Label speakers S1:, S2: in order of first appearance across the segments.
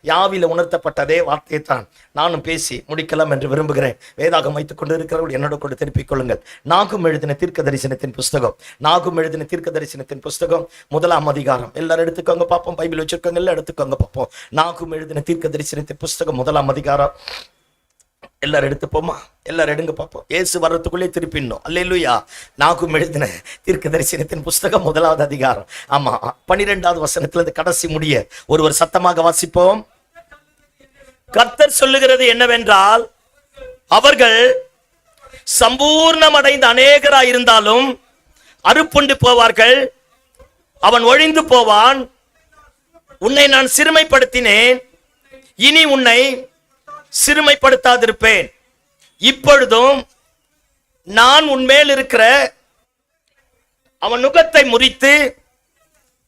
S1: யாவில உணர்த்தப்பட்டதே வார்த்தையை தான் நானும் பேசி முடிக்கலாம் என்று விரும்புகிறேன். வேதாகம் வைத்துக் கொண்டு இருக்கிறவர்கள் என்னோட கூட திருப்பிக் கொள்ளுங்கள். நாகும் எழுதின தீர்க்க தரிசனத்தின் புஸ்தகம், நாகும் எழுதின தீர்க்க தரிசனத்தின் புஸ்தகம் 1ஆம் அதிகாரம். எல்லாரும் எடுத்துக்கோங்க பார்ப்போம். பைபிள் வச்சிருக்கோங்க, எல்லாம் எடுத்துக்கோங்க பார்ப்போம். நாகும் எழுதின தீர்க்க தரிசனத்தின் புஸ்தகம் 1ஆம் அதிகாரம். எல்லாரும் எடுத்துப்போமா? எல்லாரும் எடுங்க பார்ப்போம். இயேசு வர்றதுக்குள்ளே திருப்பிடணும். அல்லேலூயா. நாகும் எழுதின தீர்க்க தரிசனத்தின் புஸ்தகம் 1ஆவது அதிகாரம். ஆமா, 12வது வசனத்துல இருந்து கடைசி முடிய ஒருவர் சத்தமாக வாசிப்போம். கர்த்தர் சொல்லுகிறது என்னவென்றால், அவர்கள் சம்பூர்ணமடைந்த அநேகராய் இருந்தாலும் அறுப்புண்டு போவார்கள், அவன் ஒழிந்து போவான். உன்னை நான் சிறுமைப்படுத்தினேன், இனி உன்னை சிறுமைப்படுத்தாதிருப்பேன். இப்பொழுதும் நான் உன்மேல் இருக்கிற அவன் நுகத்தை முறித்து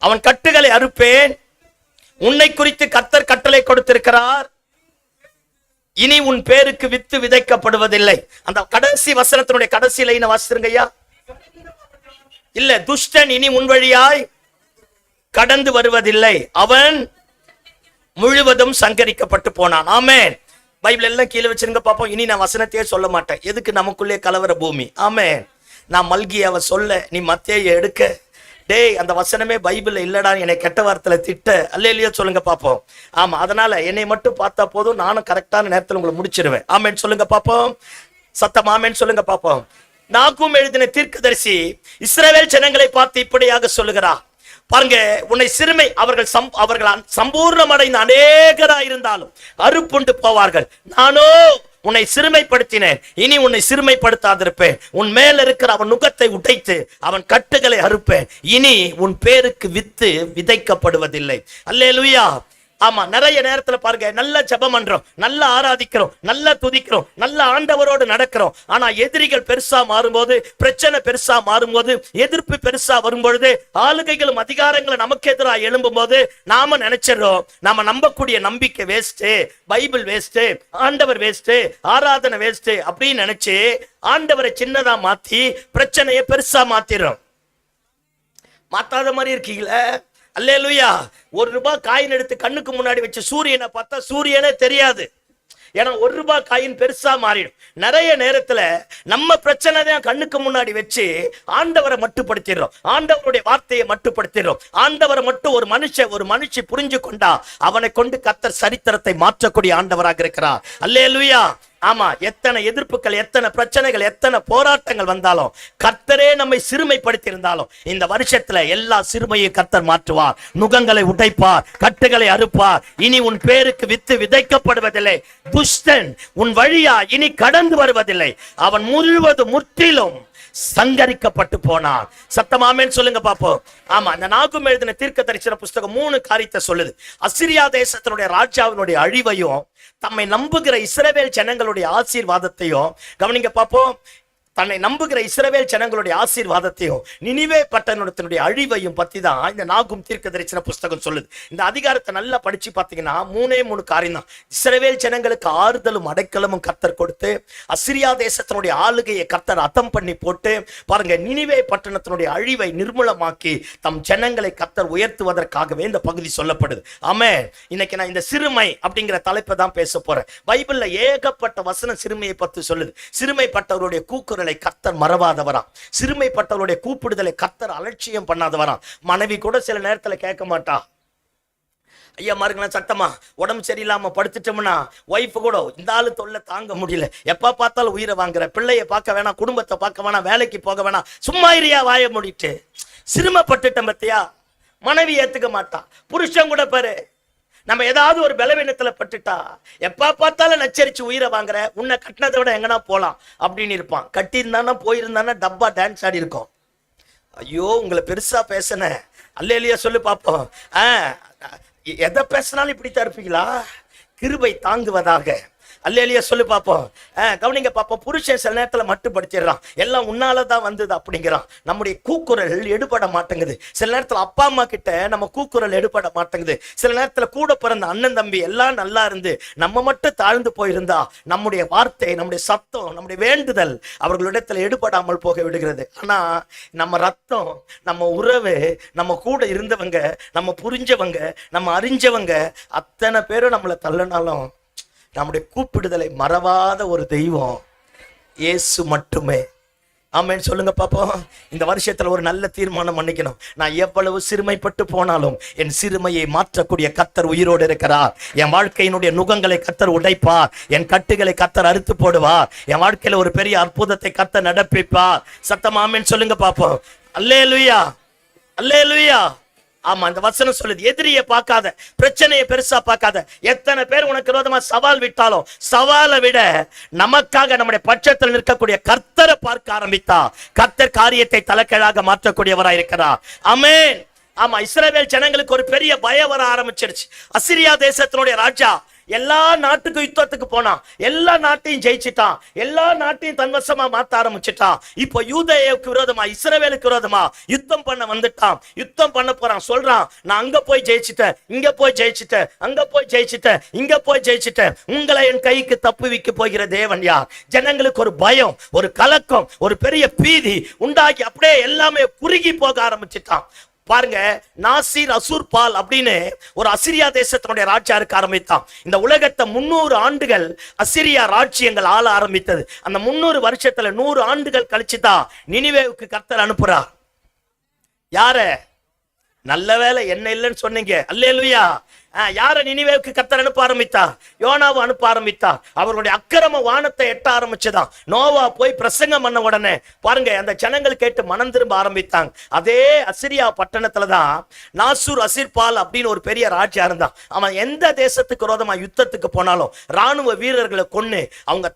S1: அவன் கட்டுகளை அறுப்பேன். உன்னை குறித்து கர்த்தர் கட்டளை கொடுத்திருக்கிறார், இனி உன் பேருக்கு வித்து விதைக்கப்படுவதில்லை. அந்த கடைசி வசனத்தினுடைய கடைசி லைனை வாசிருங்கய்யா. இல்ல, துஷ்டன் இனி உன் வழியாய் கடந்து வருவதில்லை, அவன் முழுவதும் சங்கரிக்கப்பட்டு போனான். ஆமென். பைபிள் எல்லாம் கீழே வச்சிருங்க பாப்போம். இனி நான் வசனத்தையே சொல்ல மாட்டேன். எதுக்கு? நமக்குள்ளே கலவர பூமி. ஆமென். நான் மல்கியாவை சொல்ல, நீ மத்தேயை எடுக்க. டேய், அந்த வசனமே பைபிள் இல்லடா, என்னை கெட்ட வார்த்தையில திட்ட. அல்லேலூயா சொல்லுங்க பாப்போம். ஆமா, அதனால என்னை மட்டும் பார்த்தா போதும், நானும் கரெக்டான நேரத்தில் உங்களை முடிச்சிருவேன். ஆமென் சொல்லுங்க பாப்போம். சத்தம் ஆமென் சொல்லுங்க பாப்போம். நாகும் எழுதின தீர்க்கதரிசி இஸ்ரவேல் ஜனங்களை பார்த்து இப்படியாக சொல்லுகிறார். பாருங்க, உன்னை சிறுமை அவர்கள் சம்பூர்ணமடைந்த அநேகராய் இருந்தாலும் அறுப்புண்டு போவார்கள். நானோ உன்னை சிறுமைப்படுத்தினேன், இனி உன்னை சிறுமைப்படுத்தாதிருப்பேன். உன் மேல இருக்கிற அவன் நுகத்தை உடைத்து அவன் கட்டுகளை அறுப்பேன். இனி உன் பேருக்கு வித்து விதைக்கப்படுவதில்லை. அல்லேலூயா. ஆமா, நிறைய நேரத்துல பாருங்க, நல்ல ஜெபம் பண்றோம், நல்லா ஆராதிக்கிறோம், நல்லா துதிக்கிறோம், நல்ல ஆண்டவரோடு நடக்கிறோம். ஆனா எதிரிகள் பெருசா மாறும்போது, பிரச்சனை பெருசா மாறும்போது, எதிர்ப்பு பெருசா வரும்பொழுது, ஆளுகைகளும் அதிகாரங்களும் நமக்கு எதிராக எழும்பும் போது நாம நினைச்சிடறோம், நாம நம்பக்கூடிய நம்பிக்கை வேஸ்ட், பைபிள் வேஸ்ட், ஆண்டவர் வேஸ்ட், ஆராதனை வேஸ்ட் அப்படின்னு நினைச்சு ஆண்டவரை சின்னதா மாத்தி பிரச்சனையை பெருசா மாத்திரும். மாத்தாத மாதிரி இருக்கீங்களே. அல்லேலூயா. ₹1 காயின் எடுத்து கண்ணுக்கு முன்னாடி வச்சு சூரியனை பார்த்தா சூரியனே தெரியாது. ஏன்னா ₹1 காயின் பெருசா மாறிடும். நிறைய நேரத்துல நம்ம பிரச்சனை தான் கண்ணுக்கு முன்னாடி வச்சு ஆண்டவரை மட்டுப்படுத்திடுறோம், ஆண்டவருடைய வார்த்தையை மட்டுப்படுத்திடுறோம். ஆண்டவரை மட்டும் ஒரு மனுஷி புரிஞ்சு கொண்டா அவனை கொண்டு கர்த்தர் சரித்திரத்தை மாற்றக்கூடிய ஆண்டவராக இருக்கிறார். அல்லேலூயா. ஆமா, எத்தனை எதிர்ப்புகள், எத்தனை பிரச்சனைகள், எத்தனை போராட்டங்கள் வந்தாலும், கர்த்தரே நம்மை சிறுமைப்படுத்தி இருந்தாலும், இந்த வருஷத்துல எல்லா சிறுமையும் கர்த்தர் மாற்றுவார், நுகங்களை உடைப்பார், கட்டுகளை அறுப்பார். இனி உன் பேருக்கு வித்து விதைக்கப்படுவதில்லை, துஷ்டன் உன் வழியா இனி கடந்து வருவதில்லை, அவன் முற்றிலும் சங்கரிக்கப்பட்டு போனான். சத்தமாமேன்னு சொல்லுங்க பாப்போம். ஆமா, இந்த நாகும் எழுதின தீர்க்க தரிசன புஸ்தகம் 3 காரியத்தை சொல்லுது. அசிரியா தேசத்தினுடைய ராஜாவினுடைய அழிவையும், தம்மை நம்புகிற இஸ்ரவேல் ஜனங்களுடைய ஆசீர்வாதத்தையும் கவனிங்க பாப்போம். தன்னை நம்புகிற இஸ்ரவேல் ஜனங்களுடைய ஆசீர்வாதத்தையும் நினிவே பட்டணத்தினுடைய அழிவையும் பத்தி தான் இந்த நாகும் தீர்க்க தரிசன புஸ்தகம் சொல்லுது. இந்த அதிகாரத்தை நல்லா படிச்சு பார்த்தீங்கன்னா 3 காரியம் தான். இஸ்ரவேல் ஜனங்களுக்கு ஆறுதலும் அடைக்கலமும் கர்த்தர் கொடுத்து, அசிரியா தேசத்தினுடைய ஆளுகையை கர்த்தர் அத்தம் பண்ணி போட்டு, பாருங்க, நினிவே பட்டணத்தினுடைய அழிவை நிர்மூலமாக்கி தம் ஜனங்களை கர்த்தர் உயர்த்துவதற்காகவே இந்த பகுதி சொல்லப்படுது. ஆமென். இன்னைக்கு நான் இந்த சிறுமை அப்படிங்கிற தலைப்பை தான் பேச போறேன். பைபிள்ல ஏகப்பட்ட வசனம் சிறுமையை பத்தி சொல்லுது. சிறுமைப்பட்டவருடைய கூக்குரலை கர்த்தர் மறவாதவரா, சிறுமைப்பட்டவருடைய கூப்பிடுதலை கர்த்தர் அலட்சியம் பண்ணாதவரா. மனைவி கூட சில நேரத்துல கேட்க மாட்டா. ஐயா மாருங்களேன், சத்தமா உடம்பு சரியில்லாம படுத்துட்டோம்னா ஒய்ஃப் கூட இந்த ஆளு தொல்லை தாங்க முடியல, எப்ப பார்த்தாலும் உயிரை வாங்குற, பிள்ளைய பார்க்க வேணாம், குடும்பத்தை பார்க்க வேணாம், வேலைக்கு போக வேணாம், சும்மா இரியா வாய மூடிட்டு. சிறுமைப்பட்டுட்டோம் பத்தியா, மனைவி ஏத்துக்க மாட்டா. புருஷன் கூட பாரு, நம்ம ஏதாவது ஒரு பலவீனத்துல பட்டுட்டா எப்ப பார்த்தாலும் நச்சரிச்சு உயிரை வாங்குற, உன்னை கட்டினதை விட எங்கன்னா போலாம் அப்படின்னு இருப்பான். கட்டி இருந்தானா போயிருந்தானா டப்பா டான்ஸ் ஆடி இருக்கும். ஐயோ, உங்களை பெருசா பேசன. அல்லேலூயா சொல்லு பாப்போம். எதை பேசினாலும் இப்படித்தான் இருப்பீங்களா? கிருபை தாங்குவதாக. அல்லேலூயா சொல்லு பாப்போம். கவனிங்க பாப்போம். புருஷன் சில நேரத்துல மட்டுப்படுத்திடுறான், எல்லாம் உன்னாலதான் வந்தது அப்படிங்கிறான். நம்முடைய கூக்குரல் எடுபட மாட்டேங்குது. சில நேரத்துல அப்பா அம்மா கிட்ட நம்ம கூக்குரல் எடுபட மாட்டேங்குது. சில நேரத்துல கூட பிறந்த அண்ணன் தம்பி எல்லாம் நல்லா இருந்து நம்ம மட்டும் தாழ்ந்து போயிருந்தா நம்முடைய வார்த்தை, நம்முடைய சத்தம், நம்முடைய வேண்டுதல் அவர்களிடத்துல எடுபடாமல் போக விடுகிறது. ஆனா நம்ம ரத்தம், நம்ம உறவு, நம்ம கூட இருந்தவங்க, நம்ம புரிஞ்சவங்க, நம்ம அறிஞ்சவங்க அத்தனை பேரும் நம்மளை தள்ளனாலும் நம்முடைய கூப்பிடுதலை மறவாத ஒரு தெய்வம் இயேசு மட்டுமே. ஆமென் சொல்லுங்க பாப்போம். இந்த வருஷத்துல ஒரு நல்ல தீர்மானம் பண்ணிக்கணும். நான் எவ்வளவு சிறுமைப்பட்டு போனாலும் என் சிறுமையை மாற்றக்கூடிய கர்த்தர் உயிரோடு இருக்கிறார். என் வாழ்க்கையினுடைய நுகங்களை கர்த்தர் உடைப்பார். என் கட்டுகளை கர்த்தர் அறுத்து போடுவார். என் வாழ்க்கையில ஒரு பெரிய அற்புதத்தை கர்த்தர் நடப்பிப்பார். சத்தமா ஆமென் சொல்லுங்க பாப்போம். அல்லேலூயா, அல்லேலூயா. ஆமா, அந்த வசனம் சொல்லுது, எதிரியை பார்க்காத, பிரச்சனையை பெருசா பார்க்காத. எத்தனை பேர் உனக்கு விரோதமா சவால் விட்டாலும் சவாலை விட நமக்காக நம்முடைய பட்சத்தில் நிற்கக்கூடிய கர்த்தரை பார்க்க ஆரம்பித்தா கர்த்தர் காரியத்தை தலைக்கீழாக மாற்றக்கூடியவராய் இருக்கிறார். ஆமென். ஆமா, இஸ்ரவேல் ஜனங்களுக்கு ஒரு பெரிய பயம் வர ஆரம்பிச்சிருச்சு. அசிரியா தேசத்தினுடைய ராஜா எல்லா நாட்டுக்கும் யுத்தத்துக்கு போனான், எல்லா நாட்டையும் ஜெயிச்சிட்டான், எல்லா நாட்டையும் தன்வசமா மாத்த ஆரம்பிச்சிட்டான். இப்போ யூதேயுக்கு விரோதமா, இஸ்ரவேலுக்கு விரோதமா யுத்தம் பண்ண வந்துட்டான். யுத்தம் பண்ண போறான். சொல்றான், நான் அங்க போய் ஜெயிச்சிட்டேன், இங்க போய் ஜெயிச்சிட்டேன், அங்க போய் ஜெயிச்சிட்டேன், இங்க போய் ஜெயிச்சிட்டேன். உங்களை என் கைக்கு தப்புவிக்க போகிற தேவன் யார்? ஜனங்களுக்கு ஒரு பயம், ஒரு கலக்கம், ஒரு பெரிய பீதி உண்டாகி அப்படியே எல்லாமே குறுகி போக ஆரம்பிச்சிட்டான். பாருங்க, நாசிர் அசூர்பால் அப்படின்னு ஒரு அசிரியா தேசத்தினுடைய ராஜ்யா இருக்க ஆரம்பித்தான். இந்த உலகத்தை 300 ஆண்டுகள் அசிரியா ராஜ்யங்கள் ஆள ஆரம்பித்தது. அந்த 300 வருஷத்துல 100 ஆண்டுகள் கழிச்சுதான் நினிவேவுக்கு கர்த்தர் அனுப்புறார். யார? நல்ல வேலை என்ன இல்லைன்னு சொன்னீங்க. அல்லேலூயா. யார நினிவேவுக்கு கர்த்தர் அனுப்ப ஆரம்பித்தார்? யோனாவை அனுப்ப ஆரம்பித்தார். அவர்களுடைய அக்கிரம வானத்தை எட்ட ஆரம்பிச்சதான். நோவா போய் பிரசங்கம் பண்ண உடனே பாருங்க, அந்த ஜனங்கள் கேட்டு மனம் திரும்ப ஆரம்பித்தாங்க. அதே அசிரியா பட்டணத்துலதான் நாசூர் அசிர்பால் அப்படின்னு ஒரு பெரிய ராஜா இருந்தான். அவன் எந்த தேசத்துக்கு விரோதமா யுத்தத்துக்கு போனாலும் ராணுவ வீரர்களை கொன்னு அவங்க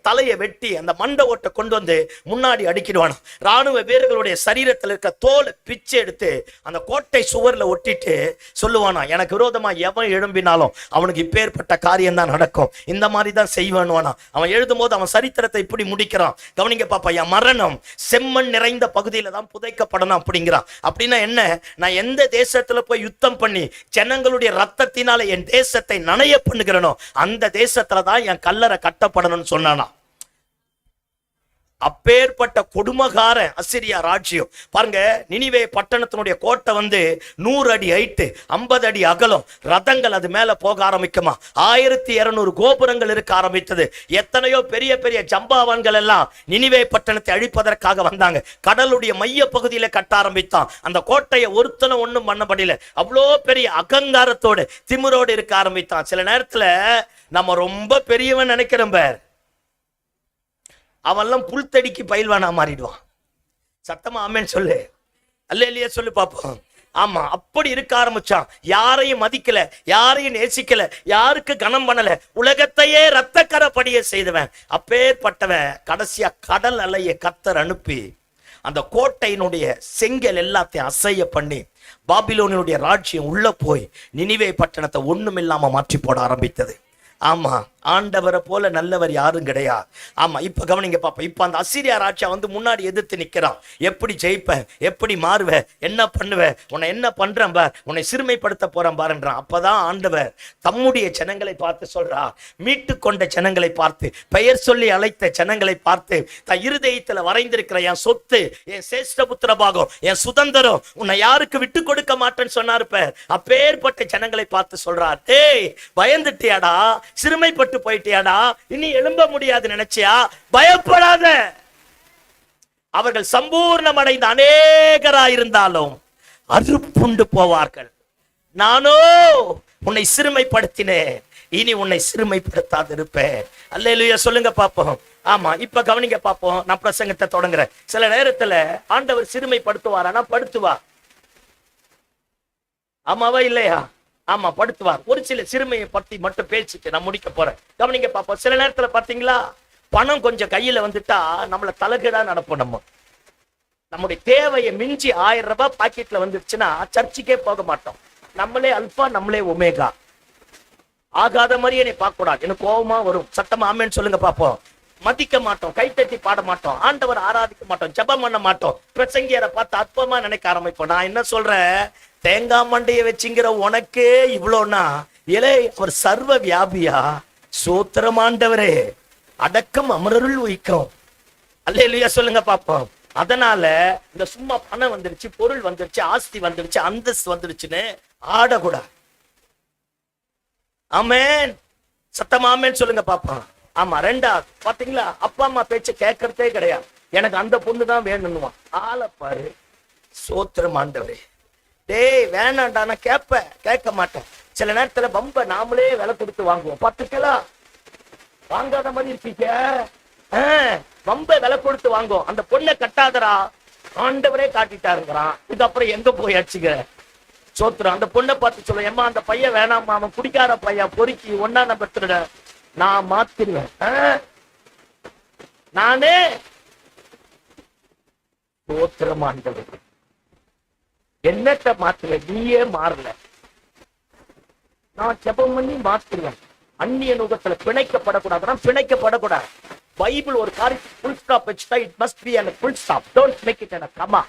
S1: தலையை வெட்டி அந்த மண்டை ஓட்டை கொண்டு வந்து முன்னாடி அடிக்கிடுவானோ. ராணுவ வீரர்களுடைய சரீரத்தில் இருக்க தோல் பிச்சை எடுத்து அந்த கோட்டை சுவர்ல ஒட்டிட்டு சொல்லுவானா, எனக்கு விரோதமா எவன் எழும்பினாலும் அவனுக்கு இப்பேற்பட்ட காரியம் தான் நடக்கும், இந்த மாதிரி தான் செய்வானுவானா. அவன் எழுதும் போது அவன் சரித்திரத்தை இப்படி முடிக்கிறான். கவனிங்க பாப்பா, என் மரணம் செம்மண் நிறைந்த பகுதியில தான் புதைக்கப்படணும் அப்படிங்கிறான். அப்படின்னா என்ன? நான் எந்த தேசத்துல போய் யுத்தம் பண்ணி ஜனங்களுடைய ரத்தத்தினால என் தேசத்தை நனைய பண்ணுகிறனோ அந்த தேசத்துலதான் என் கல்லறை கட்டப்படணும்னு சொன்னானா. அப்பேற்பட்ட கொடுமகார அசிரியா ராஜ்யம். பாருங்க, நினிவே பட்டணத்தினுடைய கோட்டை 100 அடி ஹைட்டு, 50 அடி அகலம். ரதங்கள் அது மேல போக ஆரம்பிக்குமா. 1200 கோபுரங்கள் இருக்க ஆரம்பித்தது. எத்தனையோ பெரிய பெரிய ஜம்பாவான்கள் எல்லாம் நினிவே பட்டணத்தை அழிப்பதற்காக வந்தாங்க. கடலுடைய மைய பகுதியில கட்ட ஆரம்பித்தான். அந்த கோட்டையை ஒருத்தனை ஒண்ணும் பண்ணப்படல. அவ்வளோ பெரிய அகங்காரத்தோடு திமிரோடு இருக்க ஆரம்பித்தான். சில நேரத்துல நம்ம ரொம்ப பெரியவன் நினைக்கிறோம், அவெல்லாம் புல்தடிக்கு பயில்வானா மாறிடுவான். சத்தமா ஆமென் சொல்லு. அல்லேலூயா சொல்லு பாப்போம். ஆமா, அப்படி இருக்க ஆரம்பிச்சான். யாரையும் மதிக்கல, யாரையும் நேசிக்கல, யாருக்கு கனம் பண்ணல, உலகத்தையே ரத்தக்கரை படிய செய்தவன். அப்பேற்பட்டவன் கடைசியா கடல் அலையை கர்த்தர் அனுப்பி அந்த கோட்டையினுடைய செங்கல் எல்லாத்தையும் அசைய பண்ணி பாபிலோனினுடைய ராஜ்யம் உள்ள போய் நினிவே பட்டணத்தை ஒண்ணும் இல்லாம மாற்றி போட ஆரம்பித்தது. ஆமா, ஆண்டவரை போல நல்லவர் யாரும் கிடையாது. ஆமா, இப்ப கவனிங்க பாப்பா. இப்ப அந்த அசிரியா ராஜா முன்னாடி எதிர்த்து நிக்கிறான். எப்படி ஜெயிப்ப, எப்படி மாறுவ, என்ன பண்ணுவ, உன்னை என்ன பண்றேன் பார், உன்னை சிறுமைப்படுத்த போறேன் பாருன்றான். அப்பதான் ஆண்டவர் தம்முடைய ஜனங்களை பார்த்து சொல்றார். மீட்டு கொண்ட ஜனங்களை பார்த்து, பெயர் சொல்லி அழைத்த ஜனங்களை பார்த்து, தன் இருதயத்துல வரைந்திருக்கிற என் சொத்து, என் சேஷ்டபுத்திர பாகம், என் சுதந்திரம் உன்னை யாருக்கு விட்டு கொடுக்க மாட்டேன்னு சொன்னாரு. அப்பேற்பட்ட ஜனங்களை பார்த்து சொல்றார், டேய் பயந்துட்டியாடா, சிறுமைப்பட்டு போயிட்டியாடா, இனி எழும்ப முடியாது நினைச்சியா, பயப்படாத. அவர்கள் சம்பூர்ணம் அடைந்த அநேகராயிருந்தாலும் அறுப்புண்டு போவார்கள். நானோ உன்னை சிறுமைப்படுத்தினேன், இனி உன்னை சிறுமைப்படுத்தாது இருப்பேன். அல்லேலூயா சொல்லுங்க பாப்போம். ஆமா, இப்ப கவனிங்க பாப்போம். நான் பிரசங்கத்தை தொடங்குறேன். சில நேரத்துல ஆண்டவர் சிறுமைப்படுத்துவாரா? படுத்துவா. ஆமாவா இல்லையா? ஆமா, படுத்துவார். ஒரு சில சிறுமையை பத்தி மட்டும் பேசிட்டு நான் முடிக்க போறேன். கவனிங்க பாப்போம். சில நேரத்துல பாத்தீங்களா, பணம் கொஞ்சம் கையில வந்துட்டா நம்மள தலகடா நடப்போம். நம்முடைய தேவையை மிஞ்சி 1000 ரூபாய் பாக்கெட்ல வந்துருச்சுன்னா சர்ச்சுக்கே போக மாட்டோம். நம்மளே அல்பா, நம்மளே ஒமேகா. ஆகாத மாதிரியே நீ பார்க்க கூடாது. எனக்கு கோபமா வரும். சத்தமா ஆமேன்னு சொல்லுங்க பாப்போம். மதிக்க மாட்டோம், கைத்தட்டி பாட மாட்டோம், ஆண்டவர் ஆராதிக்க மாட்டோம், ஜெபம் பண்ண மாட்டோம், பிரசங்கியரை பார்த்து அற்பமா நினைக்க ஆரம்பிப்போம். நான் என்ன சொல்றேன், தேங்காய் மண்டைய வச்சுங்கிற உனக்கே இவ்வளோன்னா இலே அவர் சர்வ வியாபியா. சோத்திரம் ஆண்டவரே, அடக்கம் அமரருள் உயிக்கும். அல்லேலூயா சொல்லுங்க பாப்போம். அதனால இந்த சும்மா பணம் வந்துருச்சு, பொருள் வந்துருச்சு, ஆஸ்தி வந்துருச்சு, அந்தஸ்து வந்துருச்சுன்னு ஆடக்கூடாது. ஆமென். சத்தமா ஆமென் சொல்லுங்க பாப்போம். ஆமா. ரெண்டாவது பாத்தீங்களா, அப்பா அம்மா பேச்ச கேட்கறதே கிடையாது. எனக்கு அந்த பொண்ணு தான் வேணும்னுவான். ஆளை பாரு. சோத்திரம் ஆண்டவரே. டேய் வேணாண்டா, நான் கேட்க மாட்டேன். சில நேரத்துல பம்ப நாமளே விலை கொடுத்து வாங்குவோம். 10 கிலோ வாங்காத மாதிரி இருக்கீங்க, பம்ப விலை கொடுத்து வாங்குவோம். அந்த பொண்ணை கட்டாதரா, ஆண்டவரே காட்டிட்டாருங்கிறான். இதுக்கப்புறம் எங்க போய் அடிச்சுக்கிற? சோத்திரம். அந்த பொண்ணை பார்த்து சொல்ல, ஏமா அந்த பையன் வேணாமா, அவன் குடிக்கார பையன், பொறுக்கி 1ஆம் நம்பர் திருட, நான் மாத்திருவேன். நானே சோத்திரம் ஆண்டவர், என்னத்த மாத்துவேன், நீயே மாறல, நான் ஜெபம் பண்ணி மாத்திருவேன். அந்நிய நுகத்துல பிணைக்கப்படக்கூடாது. பிணைக்கப்படக்கூடாது. பைபிள் ஒரு காரியத்துக்கு ஃபுல் ஸ்டாப் வச்சுட்டா it must be an full stop. Don't make it a comma.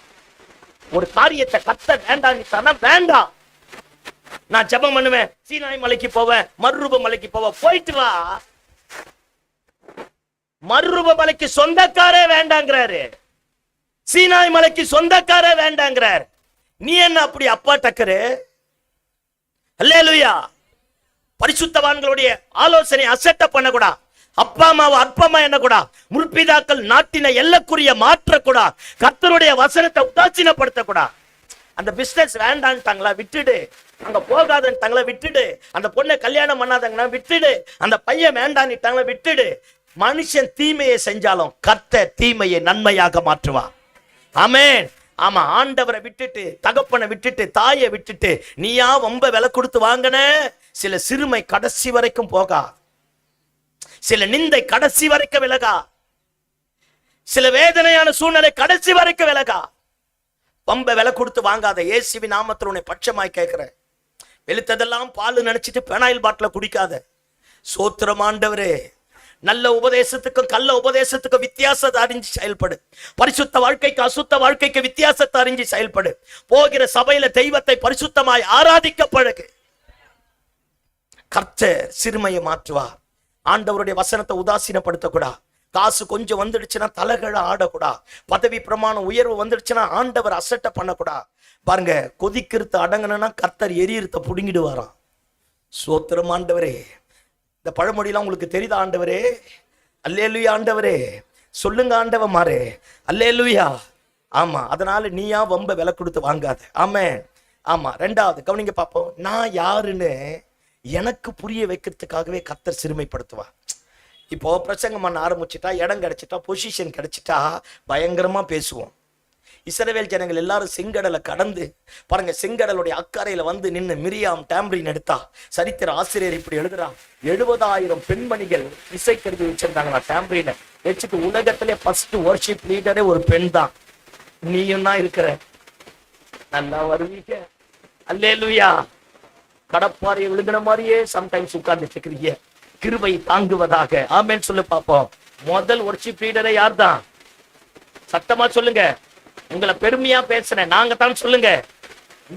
S1: ஒரு காரியத்தை கர்த்தர் வேண்டாம் வேண்டாம். நான் ஜெபம் பண்ணுவேன், சீனாய் மலைக்கு போவேன், மறுரூப மலைக்கு போவேன். போயிட்டு வா. மறுரூப மலைக்கு சொந்தக்காரே வேண்டாங்கிறாரு, சீனாய் மலைக்கு சொந்தக்காரே வேண்டாங்கிறார். நீ என்ன அப்படி அப்பா டக்கரு? அல்லேலூயா. பரிசுத்தவான்களுடைய ஆலோசனை அசட்ட பண்ணக்கூடா. அப்பா அம்மாவை அற்பமா என்ன கூட, முற்பிதாக்கள் நாட்டின எல்லக்குரிய மாற்றக்கூடா. கர்த்தருடைய வசனத்தை உதாசீனப்படுத்தக்கூடா. அந்த பிசினஸ் வேண்டான்ட்டாங்களா, விட்டுடு. அங்க போகாதன்ட்டாங்களா, விட்டுடு. அந்த பொண்ணை கல்யாணம் பண்ணாதங்கன்னா விட்டுடு. அந்த பையன் வேண்டான்ட்டாங்களா, விட்டுடு. மனுஷன் தீமையை செஞ்சாலும் கர்த்தர் தீமையை நன்மையாக மாற்றுவான். ஆமென். ஆமா. ஆண்டவரை விட்டுட்டு, தகப்பனை விட்டுட்டு, தாயை விட்டுட்டு நீயா ரொம்ப விலை கொடுத்து வாங்கின சில சிறுமை கடைசி வரைக்கும் போகா. சில நிந்தை கடைசி வரைக்கும் விலகா. சில வேதனையான சூழ்நிலை கடைசி வரைக்கும் விலகா. ரொம்ப விலை கொடுத்து வாங்காத. இயேசுவின் நாமத்தில் உன்னை பட்சமாய் கேட்கிறேன். வெளுத்ததெல்லாம் பால் நினைச்சிட்டு பெனாயில் பாட்டில குடிக்காத. சோத்திரம் ஆண்டவரே. நல்ல உபதேசத்துக்கும் கள்ள உபதேசத்துக்கும் வித்தியாசத்தை அறிஞ்சு செயல்படு. பரிசுத்த வாழ்க்கைக்கு அசுத்த வாழ்க்கைக்கு வித்தியாசத்தை அறிஞ்சு செயல்படு. போகிற சபையில தெய்வத்தை பரிசுத்தமாய் ஆராதிக்க பழகு. கர்த்தர் சிறுமையை மாற்றுவார். ஆண்டவருடைய வசனத்தை உதாசீனப்படுத்தக்கூடா. காசு கொஞ்சம் வந்துடுச்சுன்னா தலைகழ ஆடக்கூடா. பதவி பிரமாணம் உயர்வு வந்துடுச்சுன்னா ஆண்டவர் அசட்டை பண்ணக்கூடா. பாருங்க, கொதிக்கிறது அடங்கணும்னா கர்த்தர் எரியறத புடுங்கிடுவாராம். சோத்திரம் ஆண்டவரே. இந்த பழமொழியெல்லாம் உங்களுக்கு தெரியுதா ஆண்டவரே? அல்லேலூயா ஆண்டவரே. சொல்லுங்க ஆண்டவ மாறே. அல்லேலூயா. ஆமா. அதனால நீயா வம்ப விலை கொடுத்து வாங்காத. ஆமென். ஆமா. ரெண்டாவது கவனிங்க பாப்போம். நான் யாருன்னு எனக்கு புரிய வைக்கிறதுக்காகவே கர்த்தர் சிறுமைப்படுத்துவா. இப்போ பிரசங்கம் பண்ண ஆரம்பிச்சுட்டா, இடம் கிடைச்சிட்டா, பொசிஷன் கிடைச்சிட்டா பயங்கரமா பேசுவோம். இஸ்ரவேல் ஜனங்கள் எல்லாரும் செங்கடலை கடந்து பாருங்க, செங்கடலுடைய அக்கறையில வந்து நின்று மிரியாம் டாம்பரின் எடுத்தா. சரித்திர ஆசிரியர் இப்படி எழுதுறா, 70,000 பெண்மணிகள் இசைக்கருவி வச்சிருந்தாங்களா டாம்பரினை வச்சுட்டு. உலகத்திலே ஃபர்ஸ்ட் வர்ஷிப் லீடரே ஒரு பெண் தான். நீயும் தான் இருக்கிற. நல்லா வருவீங்க. அல்லேலூயா. கடப்பாறையை விழுங்கின மாதிரியே சம்டைம்ஸ் உட்கார்ந்துட்டு இருக்கிறீங்க. கிருபை தாங்குவதாக. ஆமென் சொல்லு பாப்போம். முதல் வர்ஷிப் லீடரே யார் தான்? சத்தமா சொல்லுங்க. உங்களை பெருமையா பேசுறேன், நாங்க தான் சொல்லுங்க.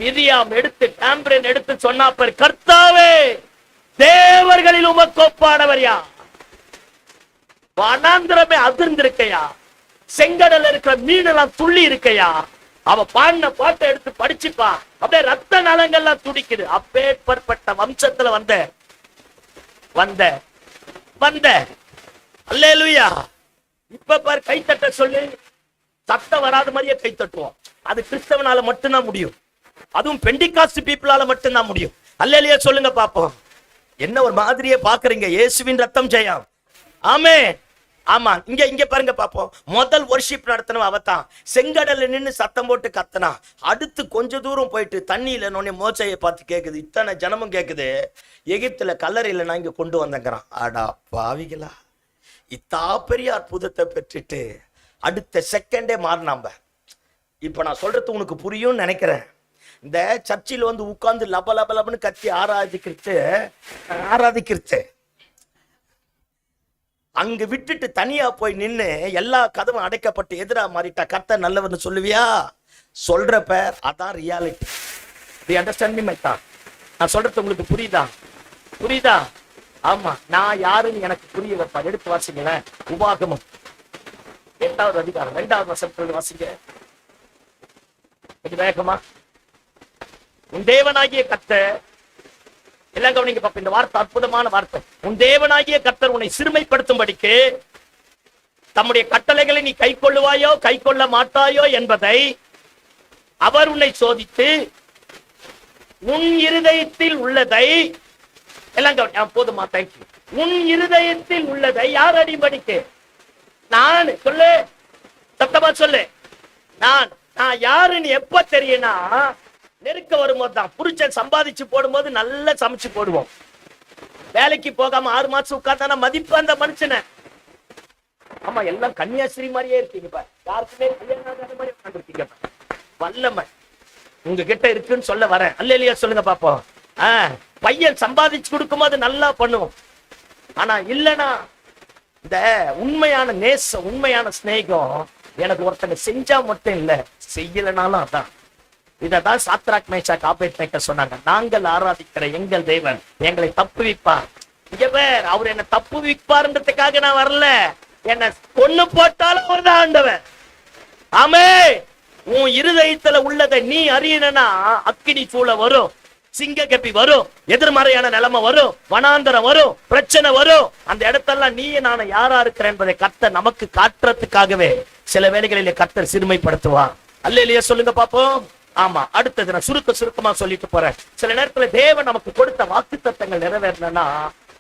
S1: மிரியாம் எடுத்து டாம்பரின் எடுத்து சொன்னா, கர்த்தாவே தேவர்களில் உமக்கு ஒப்பானவர் யார்? வனாந்திரமே அதிர்ந்திருக்கையா, செங்கடல் இருக்கிற மீனெல்லாம் துள்ளி இருக்கையா. அவ பாடின பாட்டை எடுத்து படிச்சுப்பா, அப்படியே ரத்த நலங்கள்லாம் துடிக்குது. அப்பேற்பட்ட வம்சத்துல வந்த வந்த வந்த அல்லேலூயா. இப்ப பாரு, கைத்தட்ட சொல்லி சத்தம் வராத மாதிரியே கை தட்டுவோம். அது கிறிஸ்தவனால மட்டும்தான் முடியும். அதுவும் பெண்டிகாஸ்ட் பீப்புளால மட்டும்தான் முடியும். அல்லேலூயா சொல்லுங்க பாப்போம். என்ன ஒரு மாதிரியே பாக்குறீங்க? இயேசுவின் ரத்தம் ஜெயம். ஆமென். ஆமா. இங்க பாருங்க பாப்போம். முதல் வர்ஷிப் நடத்தணும் அவதான். செங்கடல்ல நின்று சத்தம் போட்டு கத்தனா. அடுத்து கொஞ்ச தூரம் போயிட்டு தண்ணியில நோனே மோசையை பார்த்து கேக்குது. இத்தனை ஜனமும் கேக்குது, எகிப்துல கல்லறையில நான் இங்க கொண்டு வந்தேங்கிறான். ஆடா பாவிகளா, இத்தா பெரிய அற்புதத்தை பெற்றுட்டு அடுத்த செகண்டே மாறினாம்ப. இப்ப நான் சொல்றது உனக்கு புரியும்னு நினைக்கிறேன். இந்த சர்ச்சில் வந்து உட்கார்ந்து லப லப லபன்னு கத்தி ஆராதிக்கிறது அங்க விட்டுட்டு தனியா போய் நின்னு எல்லா கதவும் அடைக்கப்பட்டு எதிரா மாறிட்டா கர்த்தர் நல்லவர்னு சொல்லுவியா? சொல்றப்ப அதான் reality. The understand me my thought? நான் சொல்றது உங்களுக்கு புரியுதா? ஆமா, நான் யாருன்னு எனக்கு புரிய வைப்பா. எடுத்து வாசிங்களேன், உபாகமம் 8வது அதிகாரம் 2வது வசனத்துல வாசிங்க வேகமா. உன் தேவனாகிய கர்த்தர், எல்லாம் கவனிங்க பாப்பா, இந்த வார்த்தை அற்புதமான வார்த்தை. உன் தேவனாகிய கர்த்தர் உன்னை சிறுமைப்படுத்தும்படிக்கு தம்முடைய கட்டளைகளை நீ கை கொள்ளுவாயோ கை கொள்ள மாட்டாயோ என்பதை அவர் உன்னை சோதித்து உன் இருதயத்தில் உள்ளதை, எல்லாம் கவனி, போதுமா? தேங்க்யூ. உன் இருதயத்தில் உள்ளதை யார் அடிபடிக்கு? நான் சொல்லு, சத்தமா சொல்லு. நான் யாருன்னு எப்ப தெரியும்னா, நெருக்க வரும்போது தான். புருஷன் சம்பாதிச்சு போடும்போது நல்லா சமைச்சு போடுவோம். வேலைக்கு போகாம 6 மாசம் உட்கார்ந்தா மதிப்பு அந்த மனுஷனை. ஆமா, எல்லாம் கன்னியாஸ்திரி மாதிரியே இருக்கீங்க. யாருக்குமே மாதிரி உட்காந்துருக்கீங்க. வல்லமை உங்ககிட்ட இருக்குன்னு சொல்ல வரேன். அல்லேலூயா சொல்லுங்க பாப்போம். பையன் சம்பாதிச்சு கொடுக்கும் போது நல்லா பண்ணுவோம். ஆனா இல்லனா, இந்த உண்மையான நேசம், உண்மையான சிநேகம், எனக்கு ஒருத்தங்க செஞ்சா மட்டும் இல்ல, செய்யலனாலும் அதான். இததான் சாத்ராக் மேஷாக் ஆபேத்நேகோ சொன்னாங்க. நாங்கள் ஆராதிக்கிற எங்கள் தேவன் எங்களை தப்புவிப்பார். இங்க பேர், அவர் என்ன தப்புவிப்பார்ன்றதுக்காக நான் வரல, என்ன கொன்னு போட்டாலும் அவர் தான் ஆண்டவன். ஆமே, உன் இருதயத்துல உள்ளதை நீ அறியனா, அக்கினி சூழ வரும், சிங்க கப்பி வரும், எதிர்மறையான நிலைமை வரும், வனாந்தரம் வரும், பிரச்சனை வரும். அந்த இடத்தெல்லாம் நீ நான் யாரா இருக்கிறேன் என்பதை கர்த்தர் நமக்கு காட்டுறதுக்காகவே சில வேளைகளிலே கர்த்தர் சிறுமைப்படுத்துவார். அல்லேலூயா சொல்லுங்க பாப்போம். ஆமா, அடுத்தது நான் சுருக்கமா சொல்லிட்டு போறேன். சில நேரத்துல தேவன் நமக்கு கொடுத்த வாக்கு தத்தங்கள் நிறைவேறனா,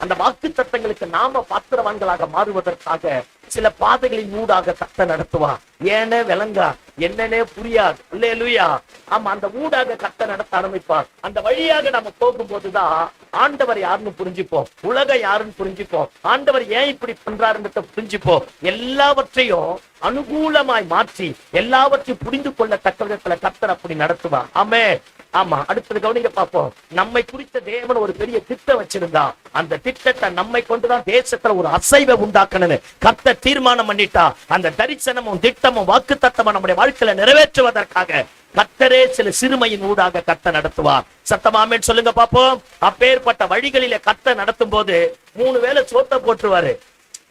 S1: அந்த வாக்கு தத்தங்களுக்கு நாம பாத்திரவான்களாக மாறுவதற்காக சில பாதைகளின் ஊடாக கர்த்தர் நடத்துவார். ஏனே விளங்கா, என்னன்னே புரியாது. அல்லேலூயா. ஆமா, அந்த ஊடாக கர்த்தர் நடத்த ஆரம்பிப்பார். அந்த வழியாக நம்ம போகும்போதுதான் ஆண்டவர் யாருன்னு புரிஞ்சுப்போம், உலகம் யாருன்னு புரிஞ்சுப்போம், ஆண்டவர் ஏன் இப்படி பண்றாருன்றத புரிஞ்சுப்போம். எல்லாவற்றையும் அனுகூலமாய் மாற்றி எல்லாவற்றையும் புரிந்து கொள்ளத்தக்க விதத்துல கர்த்தர் அப்படி நடத்துவார். ஆமே. ஆமா, அடுத்தது கவனிங்க பார்ப்போம். நம்மை குறித்த தேவன் ஒரு பெரிய திட்டம் வச்சிருந்தா, அந்த திட்டத்தை நம்மை கொண்டுதான் தேசத்துல ஒரு அசைவை உண்டாக்கணும்னு கர்த்தர் தீர்மானம் பண்ணிட்டா, அந்த தரிசனமும் திட்டமும் வாக்கு தத்தமும் நம்முடைய வாழ்க்கையில நிறைவேற்றுவதற்காக கர்த்தரே சில சிறுமையின் ஊடாக கர்த்தர் நடத்துவார். சத்தமாமேன்னு சொல்லுங்க பாப்போம். அப்பேற்பட்ட வழிகளில கர்த்தர் நடத்தும் போது 3 வேளை சோத்த போட்டுருவாரு.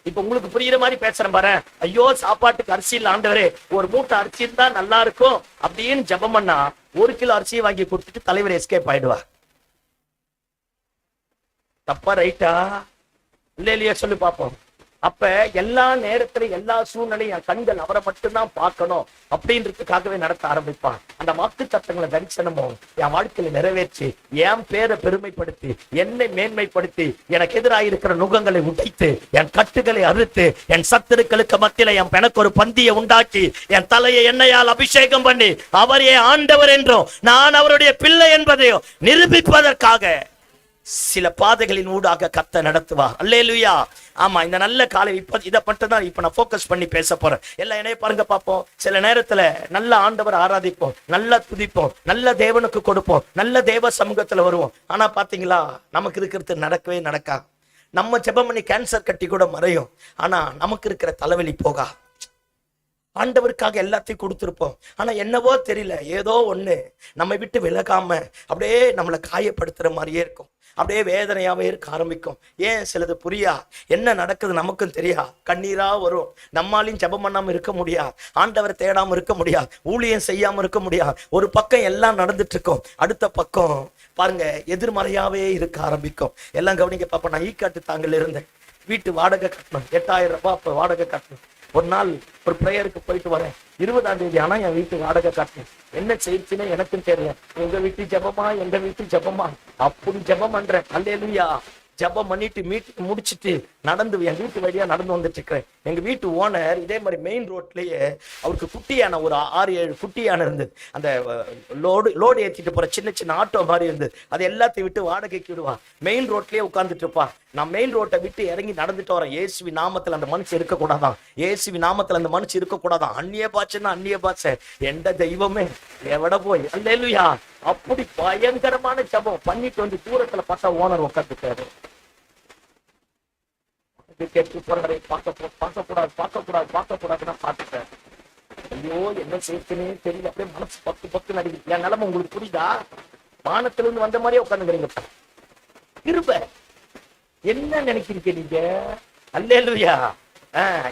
S1: இப்ப உங்களுக்கு புரியுற மாதிரி பேசுறேன் பாரு. ஐயோ, சாப்பாட்டுக்கு அரிசி இல்ல ஆண்டவரே, ஒரு மூட்டை அரிசி இருந்தா நல்லா இருக்கும் அப்படின்னு ஜெபம் பண்ணா 1 கிலோ அரிசியை வாங்கி கொடுத்துட்டு தலைவர் எஸ்கேப் ஆயிடுவா. தப்பா ரைட்டா? இல்லையா சொல்லு பாப்போம். அப்ப எல்லா நேரத்திலும் எல்லா சூழ்நிலையும் என் கண்கள் அவரை மட்டும்தான் பார்க்கணும் அப்படின்றதுக்காகவே நடத்த ஆரம்பிப்பான். அந்த வாக்கு தத்தங்களை தரிசனமும் என் வாழ்க்கையில நிறைவேற்றி என் பேரை பெருமைப்படுத்தி என்னை மேன்மைப்படுத்தி எனக்கு எதிராக இருக்கிற நுகங்களை உடைத்து என் கட்டுகளை அறுத்து என் சத்துருக்களுக்கு மத்தியில என் எனக்கு ஒரு பந்தியை உண்டாக்கி என் தலையை எண்ணெயால் அபிஷேகம் பண்ணி அவரே ஆண்டவர் என்றும் நான் அவருடைய பிள்ளை என்பதையும் நிரூபிப்பதற்காக சில பாதைகளின் ஊடாக கர்த்தர் நடத்துவார். அல்லேலூயா. ஆமா, இந்த நல்ல காலை இதை மட்டும் தான் இப்ப நான் போக்கஸ் பண்ணி பேச போறேன். எல்லாம் என்னைய பாருங்க பார்ப்போம். சில நேரத்துல நல்ல ஆண்டவர் ஆராதிப்போம், நல்லா துதிப்போம், நல்ல தேவனுக்கு கொடுப்போம், நல்ல தேவ சமூகத்துல வருவோம். ஆனா பாத்தீங்களா, நமக்கு இருக்கிறது நடக்கவே நடக்கா. நம்ம ஜெபம் பண்ணி கேன்சர் கட்டி கூட மறையும், ஆனா நமக்கு இருக்கிற தலைவலி போகா. ஆண்டவருக்காக எல்லாத்தையும் கொடுத்துருப்போம், ஆனா என்னவோ தெரியல, ஏதோ ஒண்ணு நம்மை விட்டு விலகாம அப்படியே நம்மளை காயப்படுத்துற மாதிரியே இருக்கும், அப்படியே வேதனையாவே இருக்க ஆரம்பிக்கும். ஏன் சிலது புரியா, என்ன நடக்குது நமக்கும் தெரியா, கண்ணீரா வரும். நம்மாலையும் ஜெபம் பண்ணாம இருக்க முடியாது, ஆண்டவரை தேடாம இருக்க முடியாது, ஊழியம் செய்யாம இருக்க முடியாது. ஒரு பக்கம் எல்லாம் நடந்துட்டு இருக்கும், அடுத்த பக்கம் பாருங்க எதிர்மறையாவே இருக்க ஆரம்பிக்கும். எல்லாம் கவனிக்க பாப்பா. நான் ஈக்காட்டு தாங்கல இருந்தேன், வீட்டு வாடகை கட்டணும், 8000 ரூபாய் அப்ப வாடகை கட்டணும். ஒரு நாள் ஒரு பிரேயருக்கு போயிட்டு வரேன், 20ஆம் தேதி. ஆனா என் வீட்டு வாடகை கட்டணும். என்ன செய்யுச்சுன்னு எனக்கும் தெரியல. உங்க வீட்டு ஜெபமா எங்க வீட்டு ஜெபமா அப்படி ஜெபம் பண்றேன். அல்லேலூயா. ஜெபம் பண்ணிட்டு மீட்டிங் முடிச்சுட்டு நடந்து என் வீட்டு வழியா நடந்து வந்துட்டு இருக்கிறேன். எங்க வீட்டு ஓனர் இதே மாதிரி மெயின் ரோட்லயே அவருக்கு குட்டியான ஒரு 6-7 குட்டியான இருந்தது. அந்த லோடு ஏற்றிட்டு போற சின்ன சின்ன ஆட்டோ மாதிரி இருந்தது. அது எல்லாத்தையும் விட்டு வாடகைக்கு விடுவான். மெயின் ரோட்லயே உட்கார்ந்துட்டு இருப்பான். நான் மெயின் ரோட்டை விட்டு இறங்கி நடந்துட்டு வரேன். இயேசுவி நாமத்துல அந்த மனுஷன் இருக்கக்கூடாதான், இயேசுவி நாமத்துல அந்த மனுஷன் இருக்கக்கூடாதான். அந்நிய பாச்சன்னா அந்நிய பாச்ச எந்த தெய்வமே எவட போய். அல்லேலூயா. அப்படி பயங்கரமான ஜபம் பண்ணிட்டு வந்து தூரத்துல பார்த்தா ஓனர் உட்காந்துட்டாரு. பார்க்கக்கூடாதுன்னா பார்த்துட்டாரு. ஐயோ என்ன செய்யுன்னு தெரியல, அப்படியே மனசு பத்து நடிக்குது. என் நிலைமை உங்களுக்கு புரியுதா? வானத்துல இருந்து வந்த மாதிரியே உட்காந்துக்கிறீங்க. கிருபை. என்ன நினைக்கிறீங்க நீங்க? அல்லேலூயா.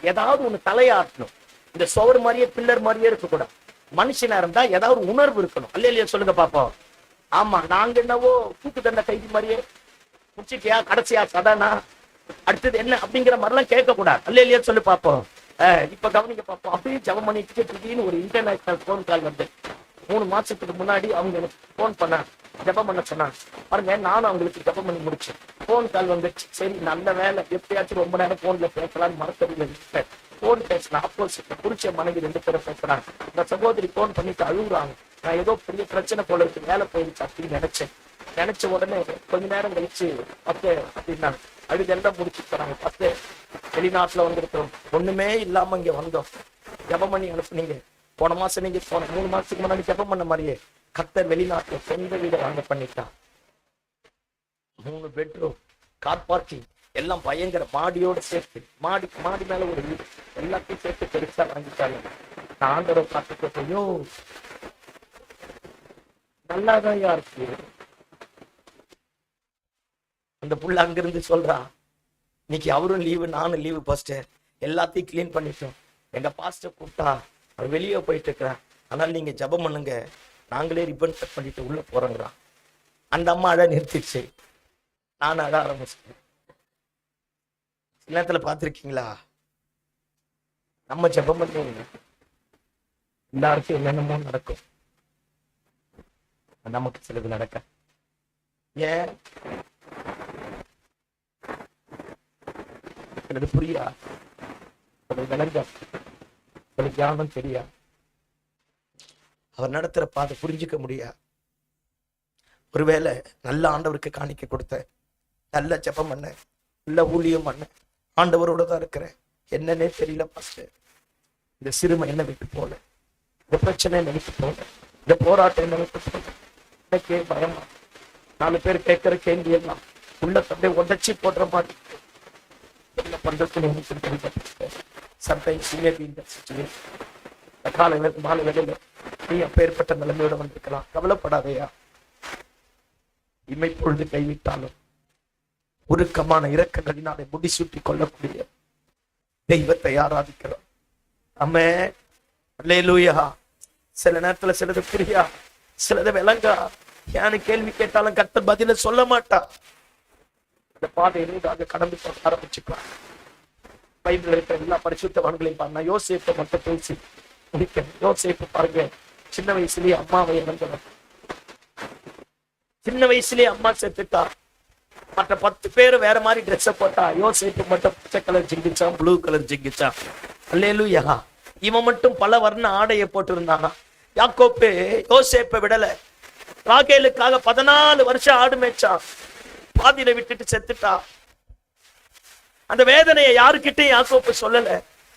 S1: ஏதாவது ஒண்ணு தலையாட்டணும். இந்த சோறு மாதிரியே பில்லர் மாதிரியே இருக்க கூடாது. மனுஷனா இருந்தா ஏதாவது உணர்வு இருக்கணும். அல்லேலூயா சொல்லுங்க பாப்போம். ஆமா, நாங்க என்னவோ தூக்கு தண்டை கைதி மாதிரியே முடிச்சிட்டியா, கடைசியா சதானா, அடுத்தது என்ன அப்படிங்கிற மாதிரிலாம் கேட்க கூடாது. அல்லேலூயா சொல்லு பாப்போம். இப்ப கவனிக்க பாப்போம். அப்படியே ஜபம் பண்ணிட்டு திடீர்னு ஒரு இன்டர்நேஷனல் போன் கால் வந்து 3 மாசத்துக்கு முன்னாடி அவங்க எனக்கு போன் பண்ண ஜபம் பண்ண சொன்னாங்க. பாருங்க, நானும் அவங்களுக்கு ஜபம் பண்ணி முடிச்சேன். போன் கால் வந்துச்சு. சரி, நல்ல வேலை, எப்பயாச்சும் ரொம்ப நேரம் போன்ல பேசலாம்னு மறக்கவில்லை. போன் பேசினா ஆப்போசிட்ல புடிச்ச மனைவி 2 பேரும் பேசுறாங்க. இந்த சகோதரி போன் பண்ணிட்டு அழுகுறாங்க. நான் ஏதோ பெரிய பிரச்சனை போல இருக்கு, வேலை போயிடுச்சு அப்படின்னு நினைச்ச உடனே கொஞ்ச நேரம் கழிச்சு பத்து அப்படின்னா அழுதெல்லாம் முடிச்சு போறாங்க. 10 வெளிநாட்டுல வந்திருக்கிறோம், ஒண்ணுமே இல்லாம இங்க வந்தோம், ஜபம் பண்ணி அனுப்புனீங்க. போன மாசம் நீங்க 3 மாசத்துக்கு முன்னாடி ஜபம் பண்ண மாதிரியே கர்த்தர் வெளிநாட்டுல சொந்த வீடை வாங்க பண்ணிட்டான். 3 பெட்ரூம், கார் பார்க்கிங் எல்லாம் பயங்கர, மாடியோட சேர்த்து மாடி மேல ஒரு வீடு, எல்லாத்தையும் சேர்த்து பெருசா வாங்கிட்டாங்க. நான் ஆண்டவரை பார்த்துக்கோ, நல்லாதான் இருக்கு. அந்த புள்ள அங்கிருந்து சொல்றா, இன்னைக்கு அவரும் லீவு, நானும் லீவு. பாஸ்டர் எல்லாத்தையும் கிளீன் பண்ணிட்டோம். எங்க பாஸ்டர் கூப்பிட்டா அவர் வெளியே போயிட்டு இருக்கிறான், ஆனால் நீங்க ஜபம் பண்ணுங்க, நாங்களே ரிப்பன் கட் பண்ணிட்டு உள்ள போறோங்கிறான். அந்த அம்மா அழ நிறுத்திடுச்சு, நான் அழ ஆரம்பிச்சேன். சில நேரத்துல பார்த்திருக்கீங்களா, நம்ம ஜபம் பண்ணி எல்லாருக்கும் என்னென்னமோ நடக்கும், நமக்கு சிலது நடக்க. ஏன் சிலது புரியா, விளங்க, ஞானம் தெரியா, அவர் நடத்துற பாதை புரிஞ்சுக்க முடியா. ஒருவேளை நல்ல ஆண்டவருக்கு காணிக்க கொடுத்த, நல்ல ஜெபம் பண்ண, நல்ல ஊழியம் பண்ண, ஆண்டவரோட தான் இருக்கிறேன், என்னன்னே தெரியல பாஸ்டர், இந்த சிறுமை என்ன விட்டு போல, இந்த பிரச்சனை என்ன விட்டு போல, இந்த போராட்டம் என்ன விட்டு போல, எனக்கே பயமா, 4 பேர் கேட்கிற கேள்வி எல்லாம் உள்ள தந்தை உடச்சி போடுற மாதிரி என்ன பண்றதுன்னு சம்டைம்ஸ் காலை மாலை வேலையில நீ அப்பேற்பட்ட நிலைமையோட வந்திருக்கலாம். கவலைப்படாதையா, இமை பொழுது கைவிட்டாலும் உருக்கமான இரக்கங்களினாலே முடிசூட்டி கொள்ளக்கூடிய தெய்வத்தை ஆராதிக்கிறோம். ஆமென், அல்லேலூயா. சில நேரத்துல சிலது புரியா, சிலது விளங்கா. யானு கேள்வி கேட்டாலும் கர்த்தர் பதில சொல்ல மாட்டா. அந்த பாதையிலே கடந்து போக ஆரம்பிச்சுக்கலாம். பைபிள் இருக்கிற எல்லா பரிசுத்தவான்களையும் பாருங்க. யோசேப்பை மட்டும் பேசி முடிக்க. யோசேப்பு பாருங்க, சின்ன வயசுலயே அம்மாவை இழந்தவர். சின்ன வயசுலயே அம்மா செத்துட்டா. மற்ற 10 பேர் வேற மாதிரி ட்ரெஸ் போட்டா, யோசேப்பு மட்டும் பச்சை கலர் ஜிங்கிச்சான், ப்ளூ கலர் ஜிங்கிச்சான். அல்லேலூயா. இவன் மட்டும் பல வர்ண ஆடையை போட்டு இருந்தானா. யாக்கோப்பு யோசேப்பை விடல. ராகேலுக்காக 14 வருஷம் ஆடு மேய்ச்சான், பாதியில விட்டுட்டு செத்துட்டா. அந்த வேதனையை யாருக்கிட்டையும் யாக்கோப்பு சொல்லல.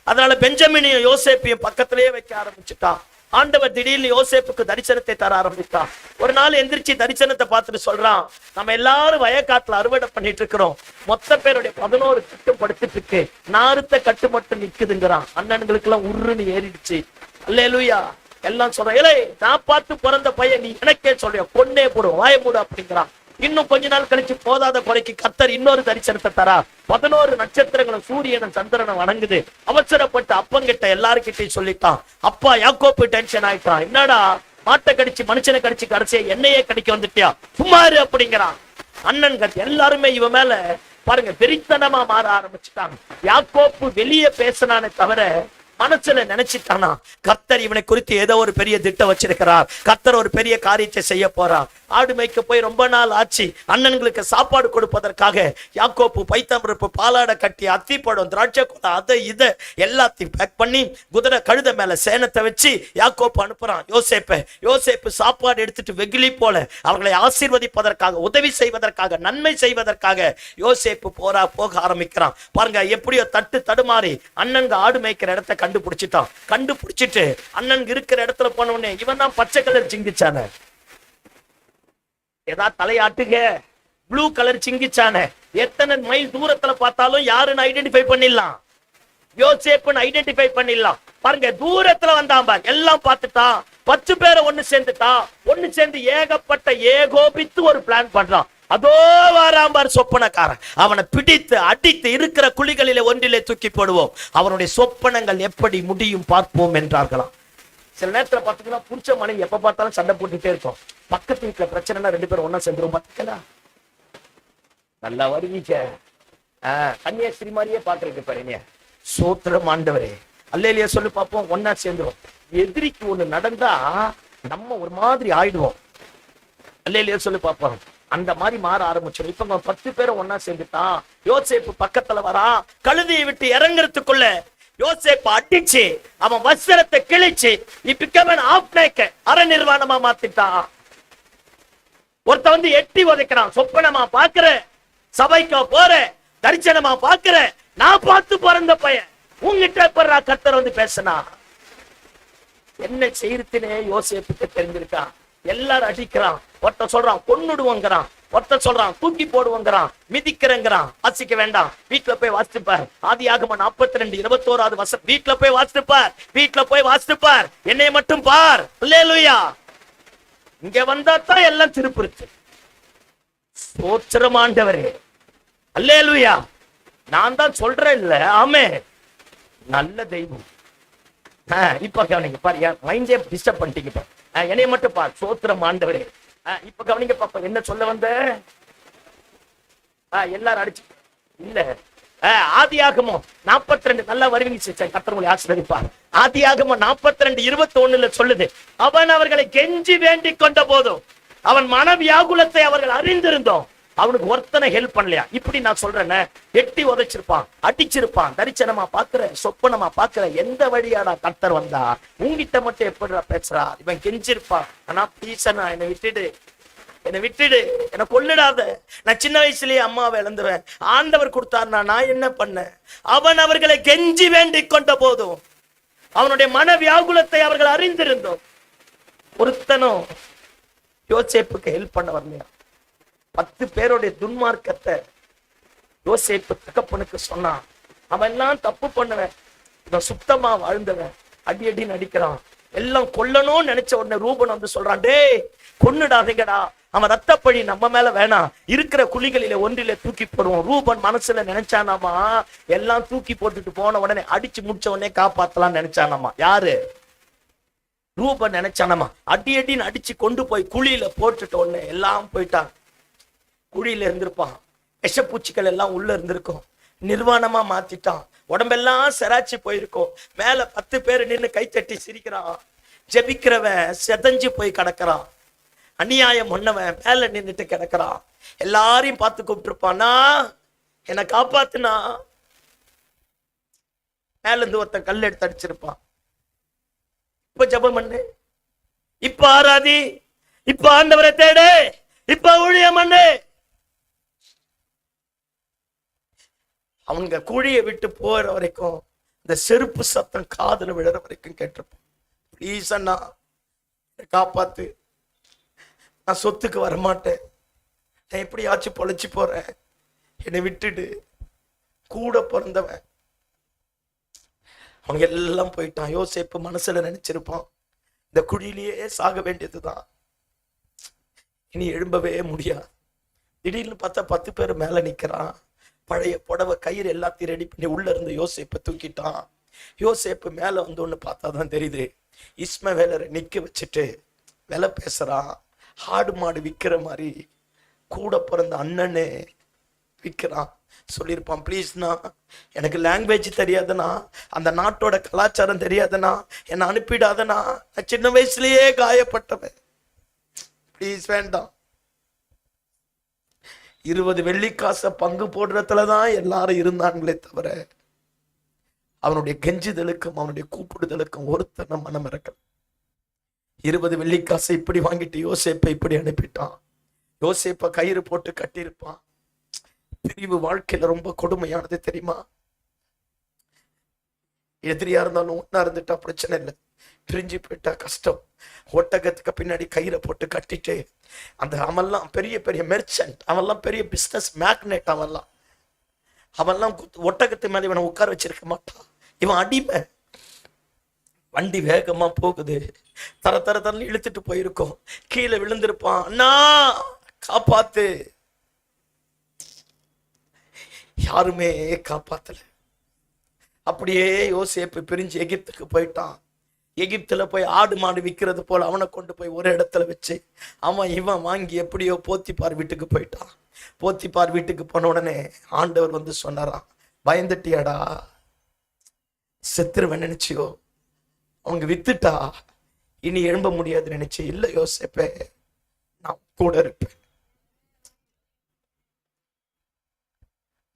S1: அதனால பெஞ்சமினையும் யோசேப்பையும் பக்கத்திலேயே வைக்க ஆரம்பிச்சுட்டான். ஆண்டவர் திடீர்னு யோசேப்புக்கு தரிசனத்தை தர ஆரம்பித்தான். ஒரு நாள் எந்திரிச்சு தரிசனத்தை பார்த்துட்டு சொல்றான், நம்ம எல்லாரும் வயக்காட்டுல அறுவடை பண்ணிட்டு இருக்கிறோம், மொத்த பேருடைய 11 கட்டு படுத்துட்டு இருக்கு, நாருத்த கட்டு மட்டும் நிக்குதுங்கிறான். அண்ணன்களுக்கு எல்லாம் உருன்னு ஏறிடுச்சு. அல்லேலூயா. எல்லாம் சொல்றேன், ஏலே நான் பார்த்து பிறந்த பையன், நீ எனக்கே சொல்றியா, கொன்னே போடும், வாய மூடு அப்படிங்கிறான். இன்னும் கொஞ்ச நாள் கழிச்சு போதாத குறைக்கு கர்த்தர் இன்னொரு தரிசனத்தை தரா. 11 நட்சத்திரங்களும் சூரியனும் சந்திரனும் வணங்குது. அவசரப்பட்டு அப்பங்கிட்ட எல்லாருக்கிட்டையும் சொல்லிட்டான். அப்பா யாக்கோப்பு டென்ஷன் ஆயிட்டான். என்னடா மாட்டை கடிச்சு மனுஷனை கடிச்சு கடைசியா என்னையே கடிக்க வந்துட்டியா, சும்மாரு அப்படிங்கிறான். அண்ணன் கட்சி எல்லாருமே இவன் மேல பாருங்க வெறித்தனமா மாற ஆரம்பிச்சுட்டாங்க. யாக்கோப்பு வெளியே பேசினானே தவிர மனசுல நினைச்சிட்டானா கர்த்தர் இவனை குறித்து ஏதோ ஒரு பெரிய திட்டம் வச்சிருக்கிறார், கர்த்தர் ஒரு பெரிய காரியத்தை செய்ய போறார். ஆடு மேய்க்க போய் ரொம்ப நாள் ஆச்சு. அண்ணன்களுக்கு சாப்பாடு கொடுப்பதற்காக யாக்கோப்பு பைத்தம்பருப்பு, பாலாடை கட்டி, அத்திப்பழம், திராட்சை கொலை, அதை இதை எல்லாத்தையும் பேக் பண்ணி குதிரை கழுத மேல சேனத்தை வச்சு யாக்கோப்பு அனுப்புறான் யோசேப்பை. யோசேப்பு சாப்பாடு எடுத்துட்டு வெகுளி போல அவர்களை ஆசீர்வதிப்பதற்காக, உதவி செய்வதற்காக, நன்மை செய்வதற்காக யோசேப்பு போக ஆரம்பிக்கிறான். பாருங்க, எப்படியோ தட்டு தடுமாறி அண்ணன்க ஆடு மேய்க்கிற இடத்தை கண்டுபிடிச்சிட்டான். கண்டுபிடிச்சிட்டு அண்ணன் இருக்கிற இடத்துல போன உடனே இவன் தான் பச்சை கலர் ஜிங்கிச்சான. ஏதாவது தலையாட்டுக. ப்ளூ கலர் சிங்கிச்சானே எத்தனை மைல் தூரத்துல பார்த்தாலும் யாருன்னு ஐடென்டிஃபை பண்ணிடலாம். யோசேப்புன்னு ஐடென்டிஃபை பண்ணிடலாம். பாருங்க, தூரத்துல வந்தான் பாரு, எல்லாம் பார்த்துட்டான். 10 பேரை ஒண்ணு சேர்ந்துட்டான். ஒண்ணு சேர்ந்து ஏகப்பட்ட ஏகோபித்து ஒரு பிளான் பண்றான். அதோ வாராம்பார் சொப்பனக்காரன். அவனை பிடித்து அடித்து இருக்கிற குழிகளிலே ஒன்றிலே தூக்கி போடுவோம், அவனுடைய சொப்பனங்கள் எப்படி முடியும் பார்ப்போம் என்றார்களாம். சில நேரத்துல பாத்தீங்கன்னா புடிச்ச மனைவி எப்ப பார்த்தாலும் சண்டை போட்டுட்டே இருக்கும். பக்கத்து வீட்டுல பிரச்சனைனா 2 பேரும் ஒன்னா சேர்ந்துரும். பாத்தீங்களா, நல்லா வருவீங்க. கன்னியாஸ்திரி மாதிரியே பாக்குறதுக்கு பாருங்க. சோத்திரம் ஆண்டவரே, அல்லேலியா சொல்லி பார்ப்போம். ஒன்னா சேர்ந்துரும். எதிரிக்கு ஒண்ணு நடந்தா நம்ம ஒரு மாதிரி ஆயிடுவோம். அல்லேலியா சொல்லி பார்ப்போம். அந்த மாதிரி மாற ஆரம்பிச்சிடும். இப்ப 10 பேரை ஒன்னா சேர்ந்துட்டான். யோசேப்பு பக்கத்துல வரான். கழுதியை விட்டு இறங்குறதுக்குள்ள யோசேப்பு அடிச்சு அவன் வஸ்திரத்தை கிழிச்சு அரை நிர்வாணமா மாத்திட்டான். ஒருத்த வந்து எட்டி உதைக்கிறான். சொப்பனமா பாக்குற, சபைக்கு போற, தரிசனமா பாக்குற, நான் பார்த்து பிறந்த பையன் உங்ககிட்ட போடுறா கர்த்தர் வந்து பேசினா என்ன செய்யறதுனே யோசேப்புக்கு தெரிஞ்சிருக்கான். எல்லாரும் அடிக்கிறான். ஒருத்தன் சொல்றான் கொன்னுடுவோங்கிறான், ஒருத்தன் சொல்றான் தூக்கி போடுவோங்கிறான், மிதிக்கிறேங்கிறான். வாசிக்க வேண்டாம், வீட்டுல போய் வாசித்துப்பார். ஆதியாகமம் 42:21 வசனம். வீட்டுல போய் வாசித்துப்பார், வீட்டுல போய் வாசித்துப்பார். என்னை மட்டும் பார். அல்லேலூயா. இங்க வந்தா தான் எல்லாம் திருப்பு இருக்கு. ஸ்தோத்திரம் ஆண்டவரே. அல்லேலூயா. நான் தான் சொல்றேன் இல்ல, ஆமே, நல்ல தெய்வம். இப்ப கவனிங்க பாரு, மைண்டே டிஸ்டர்ப் பண்ணிட்டீங்க. என்னைய மட்டும் பார். ஸ்தோத்திரம் ஆண்டவரே. இப்ப கவனிங்க பாப்பா, என்ன சொல்ல வந்த? எல்லாரும் அடிச்சு இல்ல. ஆதியாகமம் 42 நல்லா வருவீங்க. கர்த்தர் ஆசீர்வதிப்பார். ஆதியாகமம் 42:21 சொல்லுது, அவன் அவர்களை கெஞ்சி வேண்டிக் கொண்ட போதும் அவன் மனவியாகுலத்தை அவர்கள் அறிந்திருந்தோம், அவனுக்கு ஒருத்தனை ஹெல்ப் பண்ணலையா. இப்படி நான் சொல்றேன்னு எட்டி உதைச்சிருப்பான், அடிச்சிருப்பான். தரிசனமா பாக்குற, சொப்பனமா பாக்குற, எந்த வழியாடா கர்த்தர் வந்தா உங்கிட்ட மட்டும் எப்படிடா பேசுறா? இவன் கெஞ்சிருப்பான். ஆனா ப்ளீஸனா என்னை விட்டுடு, என்னை விட்டுடு, என்னை கொல்லிடாத. நான் சின்ன வயசுலயே அம்மாவை இழந்துவேன். ஆண்டவர் கொடுத்தாருனா நான் என்ன பண்ணேன்? அவன் அவர்களை கெஞ்சி வேண்டிக் கொண்ட போதும் அவனுடைய மன வியாகுலத்தை அவர்கள் அறிந்திருந்தோம். ஒருத்தனும் யோசேப்புக்கு ஹெல்ப் பண்ண வரலையா. 10 பேருடைய துன்மார்க்கத்தை யோசேப்பு தகப்பனுக்கு சொன்னான். அவன் எல்லாம் தப்பு பண்ணுவேன், இவன் சுத்தமா வாழ்ந்தவன், அடி அடின்னு அடிக்கிறான். எல்லாம் கொல்லணும்னு நினைச்ச உடனே ரூபன் வந்து சொல்றான், டேய் கொன்னுடாதீங்கடா, அவன் ரத்தப்பழி நம்ம மேல வேணாம், இருக்கிற குழிகளில ஒன்றில தூக்கி போடுவோம். ரூபன் மனசுல நினைச்சானாமா, எல்லாம் தூக்கி போட்டுட்டு போன உடனே அடிச்சு முடிச்ச உடனே காப்பாத்தலாம் நினைச்சானாமா. யாரு? ரூபன் நினைச்சானாமா. அடி அடின்னு அடிச்சு கொண்டு போய் குழியில போட்டுட்ட உடனே எல்லாம் போயிட்டான். குழியில இருந்திருப்பான், விஷப்பூச்சிகள் எல்லாம் உள்ள இருந்திருக்கும். நிர்வாணமா மாத்திட்டான். உடம்பெல்லாம் செராச்சி போயிருக்கும். மேல 10 பேர் நின்று கைத்தட்டி சிரிக்கிறான். ஜெபிக்கிறவன் செதஞ்சு போய் கிடக்கிறான். அநியாயம் பண்ணவன் மேல நின்றுட்டு கிடக்கிறான். எல்லாரையும் பார்த்து கூப்பிட்டுருப்பானா, என்னை காப்பாத்துனா. மேல இருந்து ஒருத்தன் கல் எடுத்து அடிச்சிருப்பான். இப்ப ஜெபம் பண்ணு, இப்ப ஆராதி, இப்ப ஆண்டவரை தேடு, இப்ப ஊழியம் பண்ணு. அவங்க குழியை விட்டு போற வரைக்கும் இந்த செருப்பு சத்தம் காதுல விழுற வரைக்கும் கேட்டிருப்போம். ப்ளீஸ் அண்ணா காப்பாத்து, நான் சொத்துக்கு வரமாட்டேன், நான் எப்படியாச்சும் பொழைச்சு போறேன், என்னை விட்டுடு. கூட பிறந்தவன் அவங்க எல்லாம் போயிட்டான். யோசேப்பு மனசுல நினைச்சிருப்பான், இந்த குழியிலேயே சாக வேண்டியதுதான், இனி எழும்பவே முடியாது. திடீர்னு பார்த்தா 10 பேர் மேல நிக்கிறான். பழைய புடவை கயிறு எல்லாத்தையும் ரெடி பண்ணி உள்ள இருந்து யோசேப்பை தூக்கிட்டான். யோசேப்பு மேல வந்து ஒண்ணு பார்த்தாதான் தெரியுது, இஸ்மவேலரை நிக்க வச்சுட்டு விலை பேசுறான். ஆடு மாடு விற்கிற மாதிரி கூட பிறந்த அண்ணனே விற்கிறான். சொல்லியிருப்பான், ப்ளீஸ்ண்ணா, எனக்கு லாங்குவேஜ் தெரியாதுண்ணா, அந்த நாட்டோட கலாச்சாரம் தெரியாதுண்ணா, என்னை அனுப்பிடாதண்ணா, நான் சின்ன வயசுலயே காயப்பட்டவன், ப்ளீஸ் வேண்டாம். 20 வெள்ளிக்காசை பங்கு போடுறதுலதான் எல்லாரும் இருந்தாங்களே தவிர அவனுடைய கெஞ்சுதலுக்கும் அவனுடைய கூப்பிடுதலுக்கும் ஒருத்தன மனம் இருக்கல. 20 வெள்ளிக்காசை இப்படி வாங்கிட்டு யோசேப்பை இப்படி அனுப்பிட்டான். யோசேப்பை கயிறு போட்டு கட்டியிருப்பான். பிரிவு வாழ்க்கையில ரொம்ப கொடுமையானது தெரியுமா? எதிரியா இருந்தாலும் ஒன்னா இருந்துட்டா பிரச்சனை இல்லை. பிரிஞ்சு போயிட்டா கஷ்டம். ஒட்டகத்துக்கு பின்னாடி கயிறை போட்டு கட்டிட்டு அவன்லாம் பெரிய பெரிய மெர்ச்சன்ட், அவன்லாம் பெரிய பிஸ்னஸ் மேக்னெட், அவன்லாம் ஒட்டகத்து மேலே இவனை உட்கார வச்சிருக்க மாட்டான். இவன் அடிமை. வண்டி வேகமா போகுது, தர தர தரன்னு இழுத்துட்டு போயிருக்கோம். கீழே விழுந்திருப்பான். அண்ணா காப்பாத்து. யாருமே காப்பாத்தல. அப்படியே யோசேப்பு பிரிஞ்சு எகிப்துக்கு போயிட்டான். எகிப்துல போய் ஆடு மாடு விற்கிறது போல அவனை கொண்டு போய் ஒரு இடத்துல வச்சு இவன் வாங்கி எப்படியோ போத்திப்பார் வீட்டுக்கு போயிட்டான். போத்திப்பார் வீட்டுக்கு போன உடனே ஆண்டவர் வந்து சொன்னாராம், பயந்துட்டியாடா, செத்துருவன் நினைச்சியோ, அவங்க வித்துட்டா இனி எழும்ப முடியாது நினைச்சு. இல்ல யோசேப்பே, நான் கூட இருப்பேன்.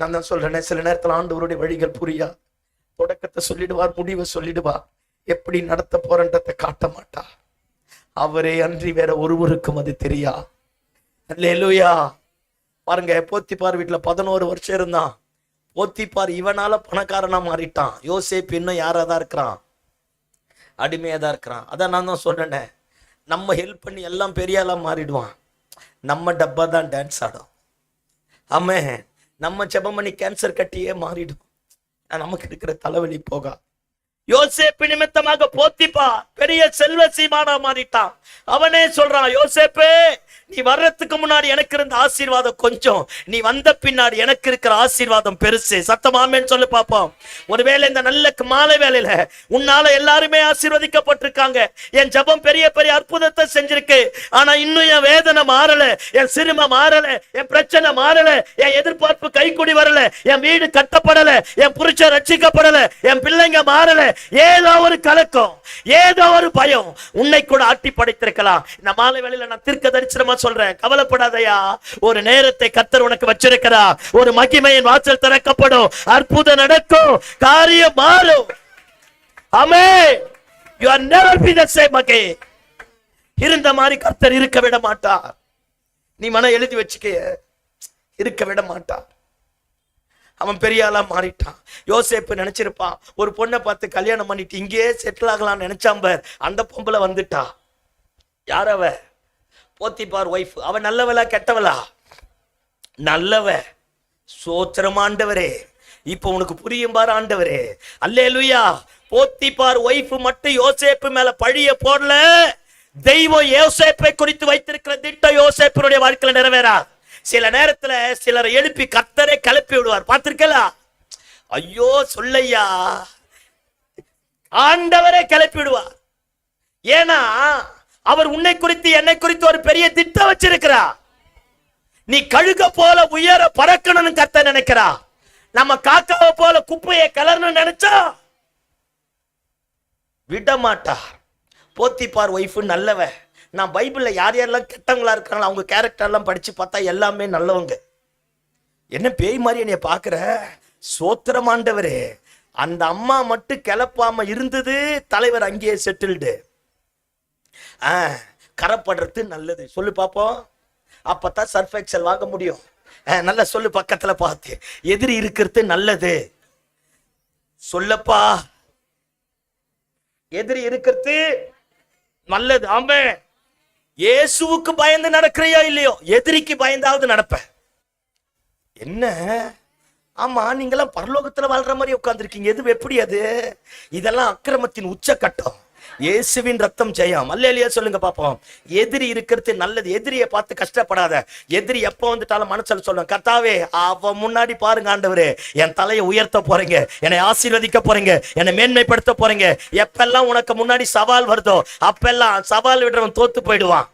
S1: நான் தான் சொல்றேனே, சில நேரத்தில் ஆண்டவருடைய வழிகள் புரியா. தொடக்கத்தை சொல்லிடுவார், முடிவை சொல்லிடுவார், எப்படி நடத்த போறன்றதை காட்ட மாட்டா. அவரே அன்றி வேற ஒருவருக்கும் அது தெரியா. அல்லேலூயா. பாருங்க, போத்திப்பார் வீட்டுல 11 வருஷம் இருந்தான். போத்திப்பார் இவனால பணக்காரனா மாறிட்டான். யோசேப்பு இன்னும் யாராதான் இருக்கிறான், அடிமையா தான் இருக்கிறான். அதான் நான் தான் சொன்னேனே, நம்ம ஹெல்ப் பண்ணி எல்லாம் பெரிய ஆளா மாறிடுவான். நம்ம டப்பா தான் டான்ஸ் ஆடும். ஆமே, நம்ம ஜெபம் பண்ணி கேன்சர் கட்டியே மாறிடும். நமக்கு இருக்கிற தலைவலி போகா. யோசேப்பு நிமித்தமாக போத்திப்பார் பெரிய செல்வ சீமானா மாறிட்டான். அவனே சொல்றான், யோசேப்பே, நீ வர்றதுக்கு முன்னாடி எனக்கு இருந்த ஆசீர்வாதம் கொஞ்சம், நீ வந்த பின்னாடி எனக்கு இருக்கிற ஆசீர்வாதம் பெருசு. சத்தமாமேன்னு சொல்லி பார்ப்போம். ஒருவேளை இந்த நல்ல மாலை வேலையில உன்னால எல்லாருமே ஆசீர்வதிக்கப்பட்டிருக்காங்க. என் ஜபம் பெரிய பெரிய அற்புதத்தை செஞ்சிருக்கு. ஆனா இன்னும் என் வேதனை மாறல, என் சிறுமை மாறல, என் பிரச்சனை மாறல, என் எதிர்பார்ப்பு கைக்கூடி வரல, என் வீடு கட்டப்படல, என் புருஷன் ரட்சிக்கப்படல, என் பிள்ளைங்க மாறல. ஏதோ ஒரு கலக்கம், ஏதோ ஒரு பயம் உன்னை கூட ஆட்டி படைத்திருக்கலாம். இந்த மாலை வேளையில நான் தீர்க்க தரிசனமா சொல்றேன், கவலைப்படாதயா. ஒரு நேரத்தை கர்த்தர் உனக்கு வச்சிருக்கிறார். ஒரு மகிமையின் வாசல் திறக்கப்படும், அற்புதம் நடக்கும், காரியம் மாறும். ஆமென். You are never be the same again. இருந்த மாதிரி கர்த்தர் இருக்க விட மாட்டார். நீ மன எழுதி வச்சுக்க, இருக்க விட மாட்டார். அவன் பெரிய ஆளா மாறிட்டான். யோசேப்பு நினைச்சிருப்பான், ஒரு பொண்ணை பார்த்து கல்யாணம் பண்ணிட்டு இங்கேயே செட்டில் ஆகலாம்னு நினைச்சாம்பர். அந்த பொம்பளை வந்துட்டா. யார் அவ? போத்திப்பார் ஒய்ஃப். அவ நல்லவளா கெட்டவளா? நல்லவ. சோத்திரம் ஆண்டவரே, இப்ப உனக்கு புரியும் பாரு ஆண்டவரே. அல்லேலூயா. போத்திப்பார் ஒய்ஃப் மட்டும் யோசேப்பு மேல பழிய போடல. தெய்வம் யோசேப்பை குறித்து வைத்திருக்கிற திட்டம் யோசேப்பினுடைய வாழ்க்கையில நிறைவேறா. சில நேரத்துல சிலரை எழுப்பி கர்த்தரே கிளப்பி விடுவார். பார்த்திருக்கலாம்? ஐயோ சொல்லையா, ஆண்டவரே கிளப்பி விடுவார். ஏன்னா அவர் உன்னை குறித்து என்னை குறித்து ஒரு பெரிய திட்டம் வச்சிருக்கிறா. நீ கழுக போல உயர பறக்கணும்னு கர்த்தர் நினைக்கிறா. நம்ம காக்காவை போல குப்பையை கலர்னு நினைச்சா விட மாட்டா. போத்திப்பார் ஒய்ஃப் நல்லவ. நான் பைபிள்ல யார் யாரெல்லாம் கெட்டவங்களா இருக்கிறாங்களோ அவங்க கேரக்டர் எல்லாம் படிச்சு பார்த்தா எல்லாமே நல்லவங்க. என்ன பேய் மாதிரி என்னைய பாக்குற? சோத்திரமாண்டவரே, அந்த அம்மா மட்டும் கிளப்பாம இருந்தது, தலைவர் அங்கேயே செட்டில்டு. கரப்படுறது நல்லது. சொல்லு பாப்போம். அப்பதான் சர்ஃப் எக்ஸல் வாங்க முடியும். நல்ல சொல்லு, பக்கத்துல பார்த்து. எதிரி இருக்கிறது நல்லது. சொல்லப்பா, எதிரி இருக்கிறது நல்லது. ஆமே. இயேசுவுக்கு பயந்து நடக்கிறையோ இல்லையோ, எதிரிக்கு பயந்தாவது நடப்ப. என்ன? ஆமா, நீங்கெல்லாம் பரலோகத்துல வாழ்ற மாதிரி உட்கார்ந்துருக்கீங்க. எது எப்படி அது? இதெல்லாம் அக்கிரமத்தின் உச்சக்கட்டம். இயேசுவின் ரத்தம் ஜெயம். அல்லேலூயா சொல்லுங்க பாப்போம். எதிரி இருக்கிறது நல்லது. எதிரியை பார்த்து கஷ்டப்படாத. எதிரி எப்ப வந்துட்டாலும் மனசுல சொல்லுங்க, கர்த்தாவே அவன் முன்னாடி பாருங்க ஆண்டவரே, என் தலையை உயர்த்த போறீங்க, என்னை ஆசீர்வதிக்க போறீங்க, என்னை மேன்மைப்படுத்த போறீங்க. எப்பெல்லாம் உனக்கு முன்னாடி சவால் வருதோ அப்பெல்லாம் சவால் விடுறவன் தோத்து போயிடுவான்.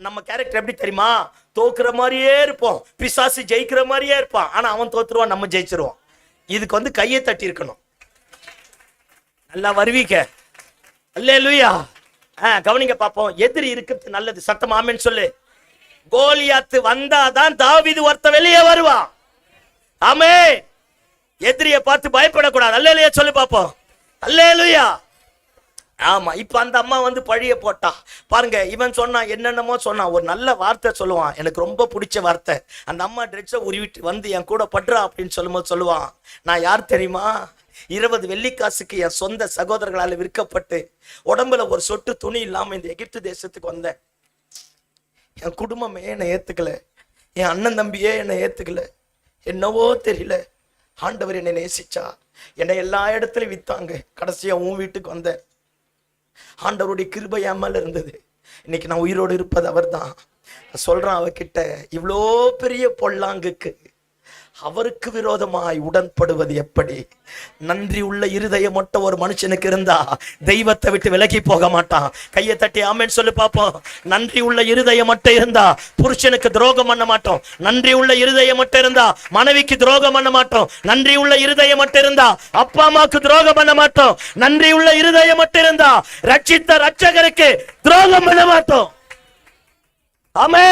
S1: நம்ம கேரக்டர் எப்படி தெரியுமா? தோக்குற மாதிரியே இருப்போம், பிசாசு ஜெயிக்கிற மாதிரியே இருப்பான். ஆனா அவன் தோத்துருவான், நம்ம ஜெயிச்சிருவோம். இதுக்கு வந்து கையை தட்டி இருக்கணும். நல்லா வருவீங்க. அல்லேலூயா. கவனிங்க பாப்போம். எதிரி இருக்கிறது நல்லது. சத்தம் ஆமென் சொல்லு. கோலியாத்து வந்தாதான் தாவீது ஒருத்த வெளியே வருவான். ஆமென். எதிரியை பார்த்து பயப்படக்கூடாது. அல்லேலூயா சொல்லு பாப்போம். அல்லேலூயா. ஆமா. இப்ப அந்த அம்மா வந்து பழிய போட்டா. பாருங்க, இவன் சொன்னா என்னென்னமோ சொன்னான். ஒரு நல்ல வார்த்தை சொல்லுவான், எனக்கு ரொம்ப பிடிச்ச வார்த்தை. அந்த அம்மா ட்ரெஸ்ஸை உருவிட்டு வந்து என் கூட படுறா அப்படின்னு சொல்லும்போது சொல்லுவான், நான் யார் தெரியுமா? 20 வெள்ளிக்காசுக்கு என் சொந்த சகோதரர்களால் விற்கப்பட்டு உடம்புல ஒரு சொட்டு துணி இல்லாம இந்த எகிப்து தேசத்துக்கு வந்தேன். என் குடும்பமே என்னை ஏத்துக்கல, என் அண்ணன் தம்பியே என்னை ஏத்துக்கல. என்னவோ தெரியல, ஆண்டவர் என்னை நேசிச்சா. என்னை எல்லா இடத்துலயும் வித்தாங்க. கடைசியா உன் வீட்டுக்கு வந்தேன். ஆண்டவருடைய கிருபை என் மேல இருந்தது. இன்னைக்கு நான் உயிரோடு இருப்பது அவர் தான். சொல்றான் அவகிட்ட, இவ்வளோ பெரிய பொல்லாங்குக்கு அவருக்கு விரோதமாய் உடன்படுவது எப்படி? நன்றி உள்ள இருதயம் மட்டும் ஒரு மனுஷனுக்கு இருந்தா தெய்வத்தை விட்டு விலகி போக மாட்டான். கையை தட்டி ஆமென் சொல்லு பாப்போம். நன்றி உள்ள இருதயம் மட்டும் இருந்தா புருஷனுக்கு துரோகம் பண்ண மாட்டோம். நன்றி உள்ள இருதயம் மட்டும் இருந்தா மனைவிக்கு துரோகம் பண்ண மாட்டோம். நன்றி உள்ள இருதயம் மட்டும் இருந்தா அப்பா அம்மாவுக்கு துரோகம் பண்ண மாட்டோம். நன்றி உள்ள இருதயம் மட்டும் இருந்தா ரட்சித்த ரட்சகருக்கு துரோகம் பண்ண மாட்டோம். ஆமே,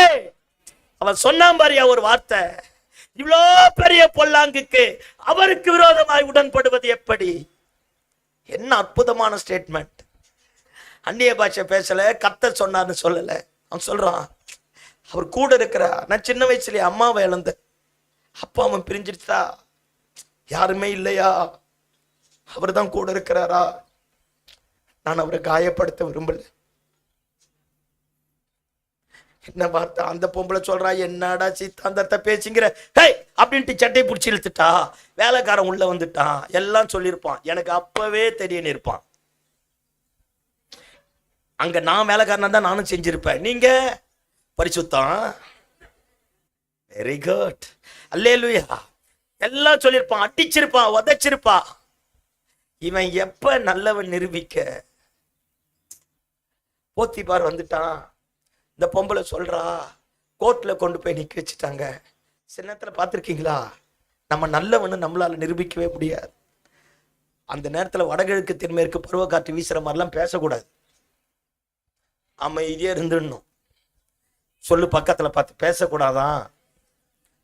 S1: அவன் சொன்னான் பாரியா ஒரு வார்த்தை, இவ்வளோ பெரிய பொல்லாங்குக்கு அவருக்கு விரோதமாய் உடன்படுவது எப்படி? என்ன அற்புதமான ஸ்டேட்மெண்ட். அந்நிய பாஷை பேசல, கர்த்தர் சொன்னார்னு சொல்லல. அவன் சொல்றான், அவர் கூட இருக்கிறா. நான் சின்ன வயசுலயே அம்மாவை இழந்தேன். அப்பா அவன் பிரிஞ்சிருச்சா, யாருமே இல்லையா, அவர் தான் கூட இருக்கிறாரா. நான் அவரை காயப்படுத்த விரும்பல. என்ன வார்த்தை அந்த பொம்பளை சொல்றா, என்னடா சித்தாந்தத்தை பேசிங்கிற ஹே அப்படின்ட்டு சட்டை பிடிச்சி இழுத்துட்டா. வேலைக்காரன் உள்ள வந்துட்டான். எல்லாம் சொல்லியிருப்பான், எனக்கு அப்பவே தெரியன்னு இருப்பான். அங்க நான் வேலைக்காரனா தான் நானும் செஞ்சிருப்பேன். நீங்க பரிசுத்தம். வெரி குட், அல்லேலூயா. எல்லாம் சொல்லியிருப்பான், அடிச்சிருப்பான், உதைச்சிருப்பான். இவன் எப்ப நல்லவன் நிரூபிக்க? போத்திபார் வந்துட்டான். இந்த பொம்பளை சொல்றா, கோர்ட்ல கொண்டு போய் நிக்க வச்சுட்டாங்க. சில நேரத்துல பார்த்துருக்கீங்களா, நம்ம நல்லவன்னு நம்மளால நிரூபிக்கவே முடியாது. அந்த நேரத்துல வடகிழக்கு தென்மேற்கு பருவக்காற்று வீசுற மாதிரிலாம் பேசக்கூடாது. அமைதியா இருந்துடணும். சொல்லு பக்கத்துல பார்த்து, பேசக்கூடாதான்,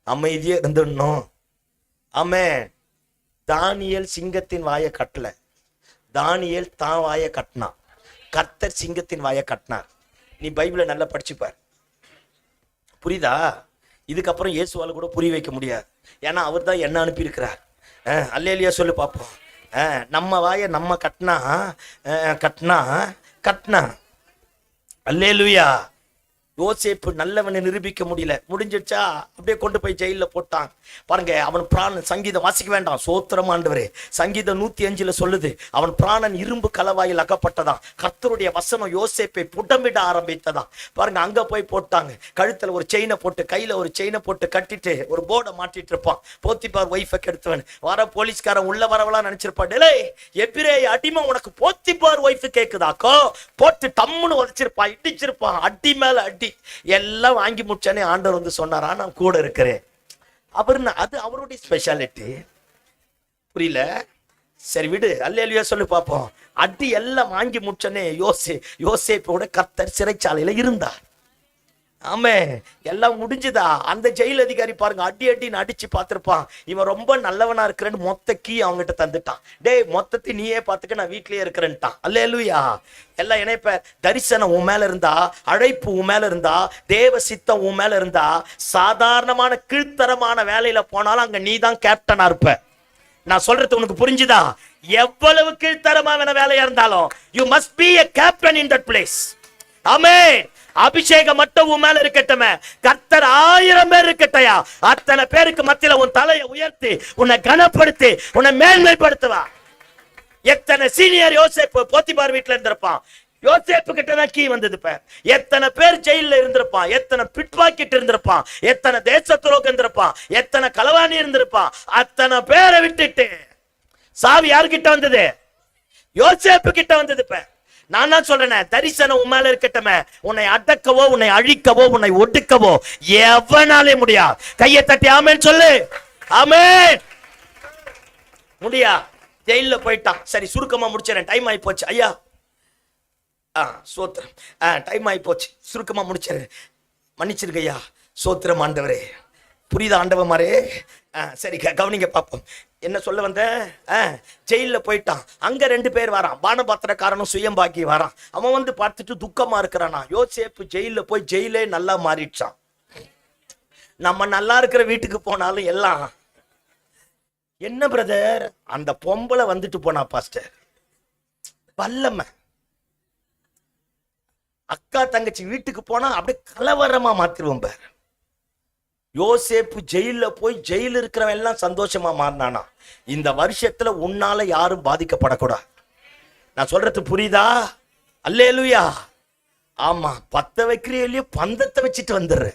S1: அமைதியா இருந்துடணும். ஆமே, தானியேல் சிங்கத்தின் வாயை கட்டல, தானியேல் தான் வாயை கட்டினான். கர்த்தர் சிங்கத்தின் வாயை கட்டினார். நீ பைபிளை நல்லா படிச்சுப்பார், புரியுதா? இதுக்கப்புறம் இயேசுவால கூட புரிய வைக்க முடியாது. ஏன்னா அவர் தான் என்ன அனுப்பியிருக்கிறார். அல்லேலூயா சொல்லு பார்ப்போம். நம்ம வாயை நம்ம கட்டினா கட்டினா அல்லேலூயா. யோசேப்பு நல்லவனை நிரூபிக்க முடியல, முடிஞ்சிடுச்சா, அப்படியே கொண்டு போய் ஜெயில போட்டான். பாருங்க, அவன் பிராணன், சங்கீதம் வாசிக்க வேண்டாம், சோத்திரம் ஆண்டவரே. சங்கீதம் 105 சொல்லுது, அவன் பிராணன் இரும்பு கலவாயில் அகப்பட்டதான். கர்த்தருடைய வசனம் யோசேப்பை புடமிட ஆரம்பித்ததான். பாருங்க, அங்க போய் போட்டாங்க. கழுத்துல ஒரு செயினை போட்டு, கையில ஒரு செயினை போட்டு கட்டிட்டு ஒரு போர்டை மாட்டிட்டு இருப்பான். போத்திபார் ஒய்ஃபை கெடுத்தவன். வர போலீஸ்காரன் உள்ள வரவெல்லாம் நினைச்சிருப்பான், டேய் எபிரேய அடிமை, உனக்கு போத்திபார் ஒய்ஃபு கேக்குதாக்கோ, போட்டு டம்முன்னு உதைச்சிருப்பான், இடிச்சிருப்பான், அடி மேல அடி. எல்லாம் வாங்கி முடிச்சானே ஆண்டவர் வந்து சொன்னாரா, நான் கூட இருக்கிறேன். அது அவருடைய ஸ்பெஷாலிட்டி. புரியல? சரி விடு, அல்லேலூயா சொல்லு பாப்போம். அடி எல்லாம் வாங்கி முடிச்சனே யோசேப்போட கர்த்தர் சிறைச்சாலையில இருந்தார். ஆமே, எல்லாம் முடிஞ்சுதா. அந்த ஜெயில் அதிகாரி பாருங்க, அடின்னு அடிச்சு பார்த்திருப்பான். இவன் ரொம்ப நல்லவனா இருக்கிறேன்னு மொத்த கீ அவங்ககிட்ட தந்துட்டான். டேய் மொத்தத்தை நீயே பார்த்துக்க, நான் வீட்லயே இருக்கிறேன்ட்டான். அல்லேலூயா. எல்லாம் இணைப்ப. தரிசனம் உன் மேல இருந்தா, அழைப்பு உன் மேல இருந்தா, தேவ சித்தம் உன் மேல இருந்தா, சாதாரணமான கீழ்த்தரமான வேலையில போனாலும் அங்க நீ தான் கேப்டனா இருப்ப. நான் சொல்றது உனக்கு புரிஞ்சுதா? எவ்வளவு கீழ்த்தரமான வேலையா இருந்தாலும் you must be a captain in that place. ஆமென். அபிஷேகம் மட்டும் உன் மேல இருக்கட்டுமே, கர்த்தர் 1000 பேர் இருக்கட்டையா, அத்தனை பேருக்கு மத்தியில உன் தலையை உயர்த்தி உன்னை கனப்படுத்தி உன்னை மேன்மைப்படுத்துவா. எத்தனை சீனியர் யோசேப்பு போத்திபார் வீட்டுல இருந்திருப்பான். யோசேப்பு கிட்ட தான் கீ வந்தது. எத்தனை பேர் ஜெயில இருந்திருப்பான், எத்தனை பிட்பாக்கெட் இருந்திருப்பான், எத்தனை தேச துரோகம் இருந்திருப்பான், எத்தனை களவாணி இருந்திருப்பான். அத்தனை பேரை விட்டுட்டு சாவி யாருக்கிட்ட வந்தது? யோசேப்பு கிட்ட வந்தது. நான் தான் சொல்றேன், தரிசனம் உன் மேல இருக்கட்டுமே, உன்னை அடக்கவோ, உன்னை அழிக்கவோ, உன்னை ஒடுக்கவோ எவனாலே முடியாது. கையை தட்டி ஆமென் சொல்லு. ஆமென். முடியா? ஜெயில போயிட்டான். சரி, சுருக்கமா முடிச்சிடறேன், டைம் ஆகி போச்சு ஐயா. சோத்திரம். டைம் ஆகி போச்சு, சுருக்கமா முடிச்சிடறேன், மன்னிச்சிருக்க ஐயா. சோத்திரம் ஆண்டவரே. புரியுதா ஆண்டவ மாரே? சரி கவனிங்க பாப்போம். என்ன சொல்ல வந்த? ஜெயில போயிட்டான். அங்க 2 பேர் வரான், பானபாத்திரக்காரனும் சுயம்பாக்கி வரான். அவன் வந்து பார்த்துட்டு துக்கமா இருக்கிறானா. யோசேப்பு ஜெயில போய் ஜெயிலே நல்லா மாறிடுச்சான். நம்ம நல்லா இருக்கிற வீட்டுக்கு போனாலும் எல்லாம் என்ன பிரதர், அந்த பொம்பளை வந்துட்டு போனா பாஸ்டர், வல்லமை. அக்கா தங்கச்சி வீட்டுக்கு போனா அப்படியே கலவரமா மாத்திருவோம் பாரு. யோசேப்பு ஜெயில போய் ஜெயில இருக்கிறவன் எல்லாம் சந்தோஷமா மாறினானா. இந்த வருஷத்துல உன்னால யாரும் பாதிக்கப்படக்கூடாது. நான் சொல்றது புரியுதா? அல்லேலூயா. ஆமா, பத்த வைக்கிறீங்களோ பந்தத்தை வச்சுட்டு வந்துடுற.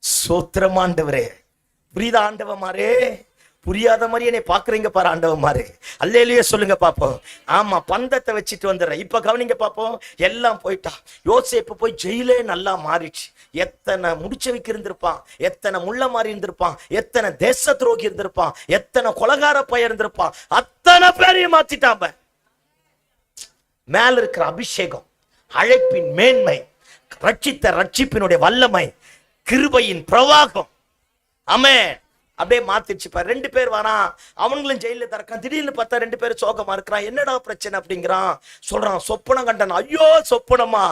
S1: சோத்திரம் ஆண்டவரே. புரியுதா ஆண்டவமாரே? புரியாத மாதிரி என்னை பாக்குறீங்க பாரு ஆண்டவமாரே. அல்லேலூயா சொல்லுங்க பாப்போம். ஆமா, பந்தத்தை வச்சுட்டு வந்துடுறேன். இப்ப கவனிங்க பாப்போம். எல்லாம் போயிட்டா. யோசேப்பு போய் ஜெயிலே நல்லா மாறிடுச்சு. எத்தனை முடிச்ச வைக்க இருந்திருப்பான், எத்தனை முள்ள மாறி இருந்திருப்பான், எத்தனை தேச துரோகி இருந்திருப்பான், எத்தனை கொலகார பையன் இருந்திருப்பான். அத்தனை பேரையும் மாத்திட்டான். மேல இருக்கிற அபிஷேகம், அழைப்பின் மேன்மை, ரட்சித்த ரட்சிப்பினுடைய வல்லமை, கிருபையின் பிரவாகம், ஆமென், அப்படியே மாத்திடுச்சு. 2 பேர் வரான், அவங்களும் ஜெயில திறக்கான். திடீர்னு பார்த்தா 2 பேரும் சோகமா இருக்கிறான். என்னடா பிரச்சனை அப்படிங்கிறான். சொல்றான், சொப்பனம் கண்டான். ஐயோ சொப்பனமா,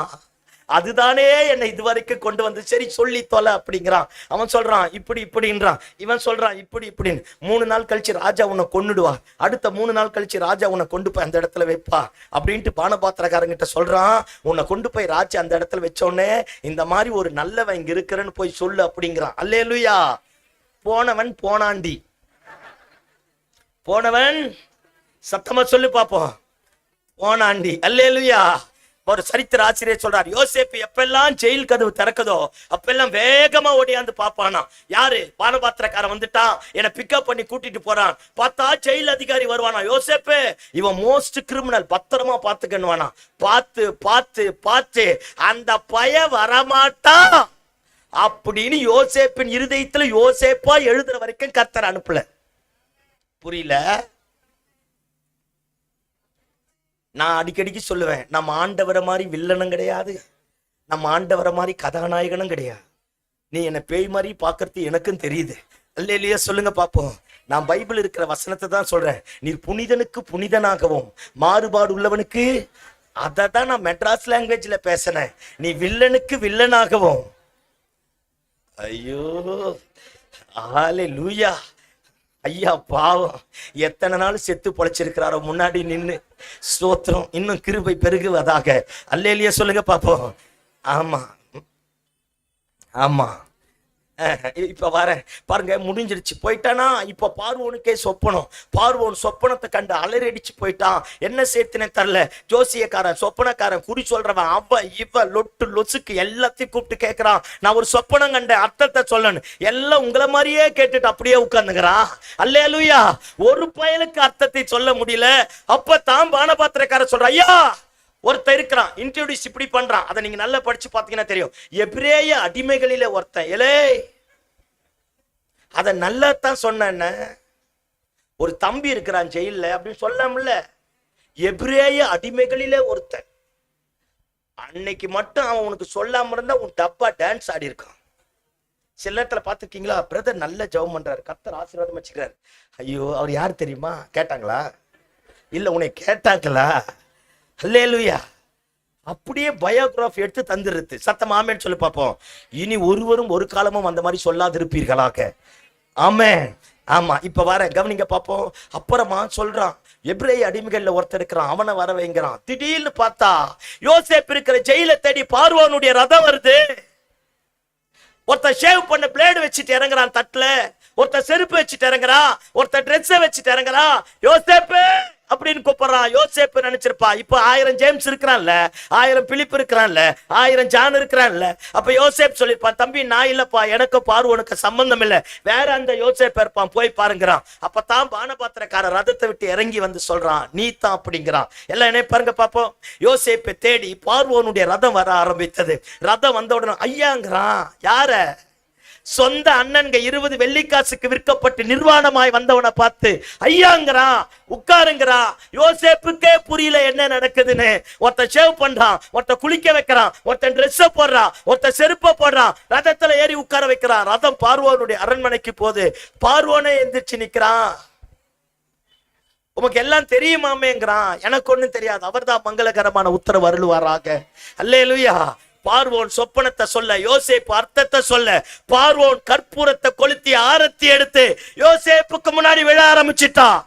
S1: அதுதானே என்னை இது வரைக்கும் கொண்டு வந்து, சரி சொல்லி தொலை அப்படிங்கிறான். அவன் சொல்றான் இப்படி இப்படின்றான், இவன் சொல்றான் இப்படி இப்படின்னு. 3 நாள் கழிச்சு ராஜா உன்னை கொன்னுடுவா, அடுத்த 3 நாள் கழிச்சு ராஜா உன்னை கொண்டு போய் அந்த இடத்துல வைப்பா அப்படின்ட்டு பானபாத்திரக்காரங்கிட்ட சொல்றான். உன்னை கொண்டு போய் ராஜா அந்த இடத்துல வச்சோடனே இந்த மாதிரி ஒரு நல்லவன் இங்க இருக்கிறன்னு போய் சொல்லு அப்படிங்கிறான். அல்லேலூயா. போனவன் போனாண்டி. போனவன் சத்தமா சொல்லு பாப்போம், போனாண்டி. அல்லேலூயா. ஒரு சரித்திர ஆசிரியர் சொல்றார், யோசேப்பு எப்பெல்லாம் ஜெயில் கதவு திறக்குதோ அப்பெல்லாம் வேகமா ஓடியாந்து பாப்பானா. யாரு? பானபாத்திரக்காரன் வந்துட்டான், என்னை பிக்கப் பண்ணி கூட்டிட்டு போறான். பார்த்தா ஜெயில் அதிகாரி வருவானா. யோசேப்பு இவன் மோஸ்ட் கிரிமினல், பத்திரமா பாத்துக்கணுவானா. பார்த்து பார்த்து பார்த்து அந்த பய வரமாட்டான் அப்படின்னு யோசேப்பின் இருதயத்துல யோசேப்பா எழுதுற வரைக்கும் கர்த்தர் அனுப்பல. புரியல? நான் அடிக்கடிக்கு சொல்லுவேன், நம்ம ஆண்டவரை மாதிரி வில்லனும் கிடையாது, நம்ம ஆண்டவரை மாதிரி கதாநாயகனும் கிடையாது. நீ என்ன பேய் மாதிரி பாக்குறது எனக்கும் தெரியுது. அல்லேலூயா சொல்லுங்க பாப்போம். நான் பைபிள் இருக்கிற வசனத்தை தான் சொல்றேன். நீ புனிதனுக்கு புனிதனாகவும் மாறுபாடு உள்ளவனுக்கு, அதை தான் நான் மெட்ராஸ் லாங்குவேஜ்ல பேசினேன். நீ வில்லனுக்கு வில்லனாகவும். ஐயோ ஹல்லேலூயா. ஐயா பாவம், எத்தனை நாள் செத்து பொழைச்சிருக்கிறாரோ முன்னாடி நின்று. ஸ்தோத்திரம். இன்னும் கிருபை பெருகுவதாக. அல்லேலூயா சொல்லுங்க பாப்போம். ஆமா ஆமா. இப்ப வர பாருங்க, முடிஞ்சிருச்சு. போயிட்டானா இப்ப பார்வோனுக்கே சொப்பனம். பார்வோன் சொப்பனத்தை கண்டு அலறடிச்சு போயிட்டான். என்ன சேர்த்துனே தரல. ஜோசியக்காரன், சொப்பனக்காரன், குறி சொல்றவன், அவ இவ லொட்டு லொசுக்கு எல்லாத்தையும் கூப்பிட்டு கேட்கிறான். நான் ஒரு சொப்பனம் கண்ட, அர்த்தத்தை சொல்லணும். எல்லாம் உங்களை மாதிரியே கேட்டுட்டு அப்படியே உட்கார்ந்துக்கிறான். அல்லேலூயா. ஒரு பயலுக்கு அர்த்தத்தை சொல்ல முடியல. அப்பதான் பானபாத்திரக்காரன் சொல்ற, ஐயா ஒருத்தர் இருக்கிறான், இன்ட்ரோடியூஸ் இப்படி பண்றான். அதை நீங்க நல்லா படிச்சு பாத்தீங்கன்னா தெரியும். எபிரேய அடிமைகளில ஒருத்தன். எலே அத நல்லா தான் சொன்ன. ஒரு தம்பி இருக்கிறான் ஜெயில அப்படின்னு சொல்லாமல. எபிரேய அடிமைகளில ஒருத்தன். அன்னைக்கு மட்டும் அவன் உனக்கு சொல்லாம இருந்தா உன் டப்பா டான்ஸ் ஆடி இருக்கான். சில நேரத்துல பாத்துருக்கீங்களா, பிரதர் நல்ல ஜெபம் பண்றாரு, கர்த்தர் ஆசீர்வாதம் வச்சுக்கிறாரு. ஐயோ அவர் யார் தெரியுமா? கேட்டாங்களா? இல்ல உன்னை கேட்டாங்களா? அல்லேலூயா. அப்படியே பயோகிராஃபி எடுத்து தந்துருது. சத்தம் ஆமேன்னு சொல்லி பார்ப்போம். இனி ஒருவரும் ஒரு காலமும் அந்த மாதிரி சொல்லாதிருப்பீர்களாக. ஆமென். ஆமா. இப்ப வர கவனிங்க பார்ப்போம். அப்புறமா சொல்றான், எபிரேய அடிமைகள்ல ஒருத்தர் இருக்கிறான், அவனை வர வைங்கிறான். திடீர்னு பார்த்தா யோசேப்பு இருக்கிற ஜெயில தேடி பார்வோனுடைய ரதம் வருது. ஒருத்தர் ஷேவ் பண்ண பிளேடு வச்சுட்டு இறங்குறான் தட்டுல, ஒருத்தர் செருப்பு வச்சுட்டு இறங்குறான், ஒருத்தர் ட்ரெஸ் வச்சுட்டு இறங்குறான். யோசேப்பு அப்படின்னு கூப்பிடுறான். யோசேப்பு நினைச்சிருப்பா, இப்ப 1000 ஜேம்ஸ் இருக்கிறான்ல, 1000 பிலிப் இருக்கிறான்ல, 1000 ஜான் இருக்கிறான்ல. அப்ப யோசேப் சொல்லிருப்பான், தம்பி நான் இல்லப்பா, எனக்கு பார்வோனுக்கு சம்பந்தம் இல்ல, வேற அந்த யோசேப் இருப்பான், போய் பாருங்கிறான். அப்பதான் பானபாத்திரக்காரர் ரதத்தை விட்டு இறங்கி வந்து சொல்றான், நீ தான் அப்படிங்கிறான். எல்லாம் என்ன பாருங்க பாப்போம். யோசேப்பை தேடி பார்வோனுடைய ரதம் வர ஆரம்பித்தது. ரதம் வந்த உடனே ஐயாங்கிறான். யார? சொந்த அண்ணன்க 20 வெள்ளிக்காசுக்கு விற்கப்பட்டு நிர்வாணமாய் வந்தவனை பார்த்து ஐயாங்கிறான், உட்காருங்கிறான். யோசேப்புக்கே புரியல என்ன நடக்குதுன்னு. ஒருத்தன் ஷேவ் பண்றான், ஒருத்தன் குளிக்க வைக்கிறான், ஒருத்தன் ட்ரெஸ் போடுறான், ஒருத்தன் செருப்ப போடுறான், ரதத்துல ஏறி உட்கார வைக்கிறான். ரதம் பார்வோனுடைய அரண்மனைக்கு போது. பார்வோனே எந்திரிச்சு நிக்கிறான். உமக்கு எல்லாம் தெரியுமாமேங்கிறான். எனக்கு ஒண்ணும் தெரியாது, அவர்தான் மங்களகரமான உத்தரவு அருள்வாராக. அல்லேலூயா. பார்வோன் சொப்பனத்தை சொல்ல, யோசேப்பு அர்த்தத்தை சொல்ல, பார்வோன் கற்பூரத்தை கொளுத்தி ஆரத்தி எடுத்து யோசேப்புக்கு முன்னாடி விழ ஆரம்பிச்சிட்டான்.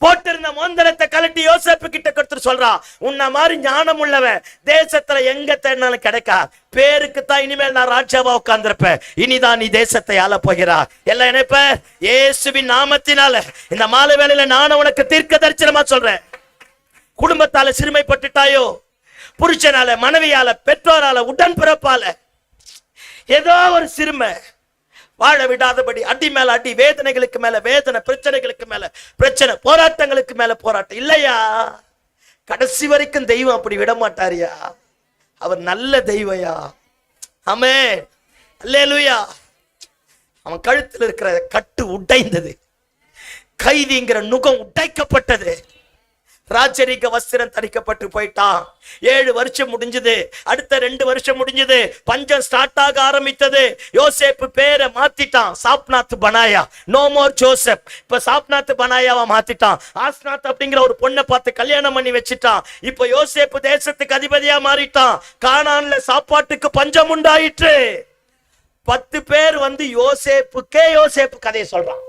S1: போட்டிருந்த மோந்திரத்தை கலட்டி யோசேப்பு கிட்ட கொடுத்து சொல்றான், உன்ன மாதிரி ஞானம் உள்ளவன் தேசத்துல எங்க தேடினாலும் கிடைக்கா. பேருக்கு தான் இனிமேல் நான் ராஜாவா உட்கார்ந்திருப்பேன். இனிதான் நீ தேசத்தை ஆள போகிறா. எல்லாம் நினைப்ப இயேசுவின் நாமத்தினால இந்த மாலை வேளையில நானும் உனக்கு தீர்க்க தரிசனமா சொல்றேன். குடும்பத்தால சிறுமைப்பட்டுட்டாயோ, புருஷனால, மனைவியால, பெற்றோரால, உடன்பிறப்பால ஏதோ ஒரு சிறுமை வாழ விடாதபடி அடி மேல அடி, வேதனைகளுக்கு மேல வேதனை, பிரச்சனைகளுக்கு மேல பிரச்சனை, போராட்டங்களுக்கு மேல போராட்டம். இல்லையா, கடைசி வரைக்கும் தெய்வம் அப்படி விட மாட்டாரியா. அவர் நல்ல தெய்வயா. ஆமென், அல்லேலூயா. அவன் கழுத்தில் இருக்கிற கட்டு உடைந்தது, கைதிங்கிற நுகம் உடைக்கப்பட்டது, ராஜரீக வஸ்திரம் தரிக்கப்பட்டு போயிட்டான். 7 வருஷம் முடிஞ்சது, அடுத்த 2 வருஷம் முடிஞ்சது, பஞ்சம் ஸ்டார்ட் ஆக ஆரம்பித்தது. யோசேப்பு பேரை மாத்திட்டான், சாப்நாத் பனாயா, நோ மோர் ஜோசப். இப்ப சாப்நாத் பனாயாவா மாத்திட்டான். ஆஸ்நாத் அப்படிங்கிற ஒரு பொண்ணை பார்த்து கல்யாணம் பண்ணி வச்சிட்டான். இப்ப யோசேப்பு தேசத்துக்கு அதிபதியா மாறிட்டான். கானான்ல சாப்பாட்டுக்கு பஞ்சம் உண்டாயிற்று. 10 பேர் வந்து யோசேப்பு கதையை சொல்றான்.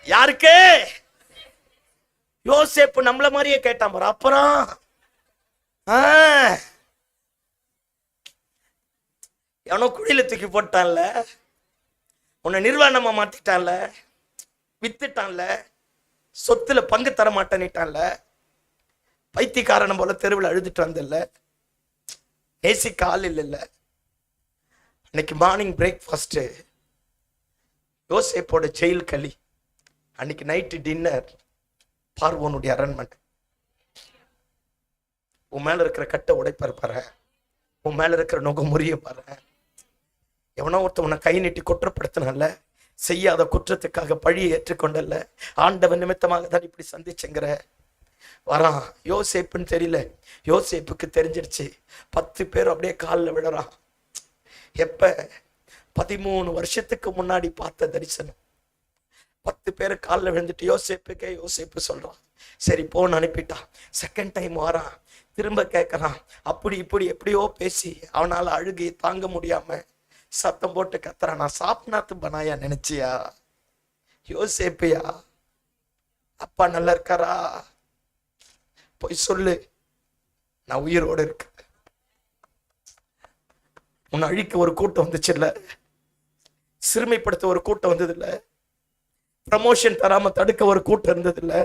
S1: யாருக்கு? யோசேப்பு நம்மள மாதிரியே கேட்டான் பாரு. அப்புறம் எவனோ குழியில தூக்கி போட்டான்ல, உன்னை நிர்வாணமா மாத்திட்டான்ல, வித்துட்டான்ல, சொத்துல பங்கு தர மாட்டேன்னுட்டான்ல, பைத்தியக்காரன் போல தெருவில் அழுதுட்டு வந்தல்ல, நேசிக்க ஆள் இல்ல. அன்னைக்கு மார்னிங் பிரேக்ஃபாஸ்ட் யோசேப்போட ஜெயில் களி, அன்னைக்கு நைட்டு டின்னர் பார்வோனுடைய அரண்மனை. உன் மேல இருக்கிற கட்டை உடைப்பாரு பாரு, உன் மேல இருக்கிற நுகம் முறிய பாரு. எவனோ ஒருத்த உன்னை கை நீட்டி குற்றப்படுத்தினால, செய்யாத குற்றத்துக்காக பழியை ஏற்றுக்கொண்டல்ல, ஆண்டவன் நிமித்தமாக தான் இப்படி சந்திச்சுங்கிற வரான். யோசேப்புன்னு தெரியல, யோசேப்புக்கு தெரிஞ்சிருச்சு. 10 பேர் அப்படியே காலில் விழறான். எப்ப? 13 வருஷத்துக்கு முன்னாடி பார்த்த தரிசனம். 10 பேர் காலில் விழுந்துட்டு யோசேப்பு சொல்றான், சரி போன்னு அனுப்பிட்டான். செகண்ட் டைம் வரான், திரும்ப கேட்கறான். அப்படி இப்படி எப்படியோ பேசி அவனால அழுகி தாங்க முடியாம சத்தம் போட்டு கத்துறான், நான் சாப்நாத் பனாயா நினைச்சியா? யோசேப்பியா? அப்பா நல்லா இருக்காரா? போய் சொல்லு, நான் உயிரோடு இருக்க. உன்னை அழிக்க ஒரு கூட்டம் வந்துச்சு இல்ல, சிறுமைப்படுத்த ஒரு கூட்டம் வந்தது இல்ல, ப்ரமோஷன் தராம தடுக்க ஒரு கூட்டம் இருந்தது இல்ல,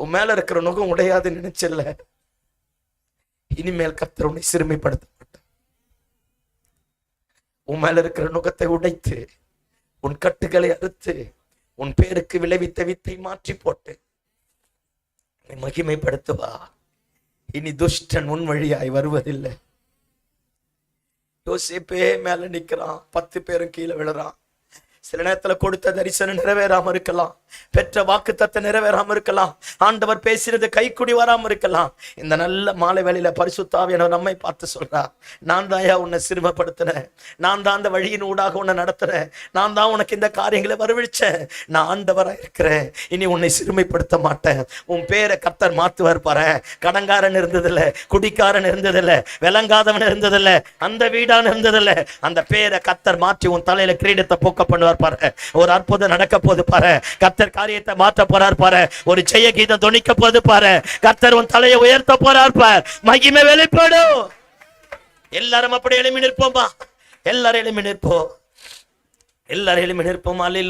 S1: உன் மேல இருக்கிற நுகம் உடையாதுன்னு நினைச்சல, இனிமேல் கர்த்தர் உன்னை சிறுமைப்படுத்த மாட்டார். உன் மேல இருக்கிற நுகத்தை உடைத்து, உன் கட்டுகளை அறுத்து, உன் பேருக்கு விளைவித்த வித்தை மாற்றி போட்டு மகிமைப்படுத்துவா. இனி துஷ்டன் உன் வழியாய் வருவதில்லை. யோசேப்பே மேல நிக்கிறான், 10 பேரும் கீழே விழுறான். சில நேரத்துல கொடுத்த தரிசனம் நிறைவேறாம இருக்கலாம், பெற்ற வாக்குத்தத்தம் நிறைவேறாம இருக்கலாம், ஆண்டவர் பேசினது கைக்குடி வராம இருக்கலாம். இந்த நல்ல மாலை வேளையில பரிசுத்த ஆவியானவர் நம்மை பார்த்து சொல்றா, நான் தான் உன்னை சிறுமைப்படுத்தினேன், நான் தான் அந்த வழியின் ஊடாக உன்னை நடத்துறேன், நான் தான் உனக்கு இந்த காரியங்களை வரவழைச்சேன், நான் ஆண்டவரா இருக்கிறேன், இனி உன்னை சிறுமைப்படுத்த மாட்டேன். உன் பேரை கர்த்தர் மாத்துவார் பாரு. கடங்காரன் இருந்ததில்ல, குடிக்காரன் இருந்ததில்ல, விளங்காதவன் இருந்ததில்ல, அந்த வீடான இருந்ததில்ல, அந்த பேரை கர்த்தர் மாற்றி உன் தலையில கிரீடத்தை போக்க பண்ணுவார் பாரு. ஒரு அற்புதம் நடக்க போது பாரு. கர்த்தர் காரியத்தை மாற்ற போறார் பாரு. ஒரு ஜெய கீதம் துணிக்க போது பாரு. கர்த்தர் உன் தலையை உயர்த்த போறார் பாரு. மகிமை வெளிப்படும். எல்லாரும் அப்படி எழுப்பி நிற்போமா? எல்லாரும் எழுப்பி நிற்போம், எல்லாரும் எழுப்பி நிற்போம். அல்லேலூயா.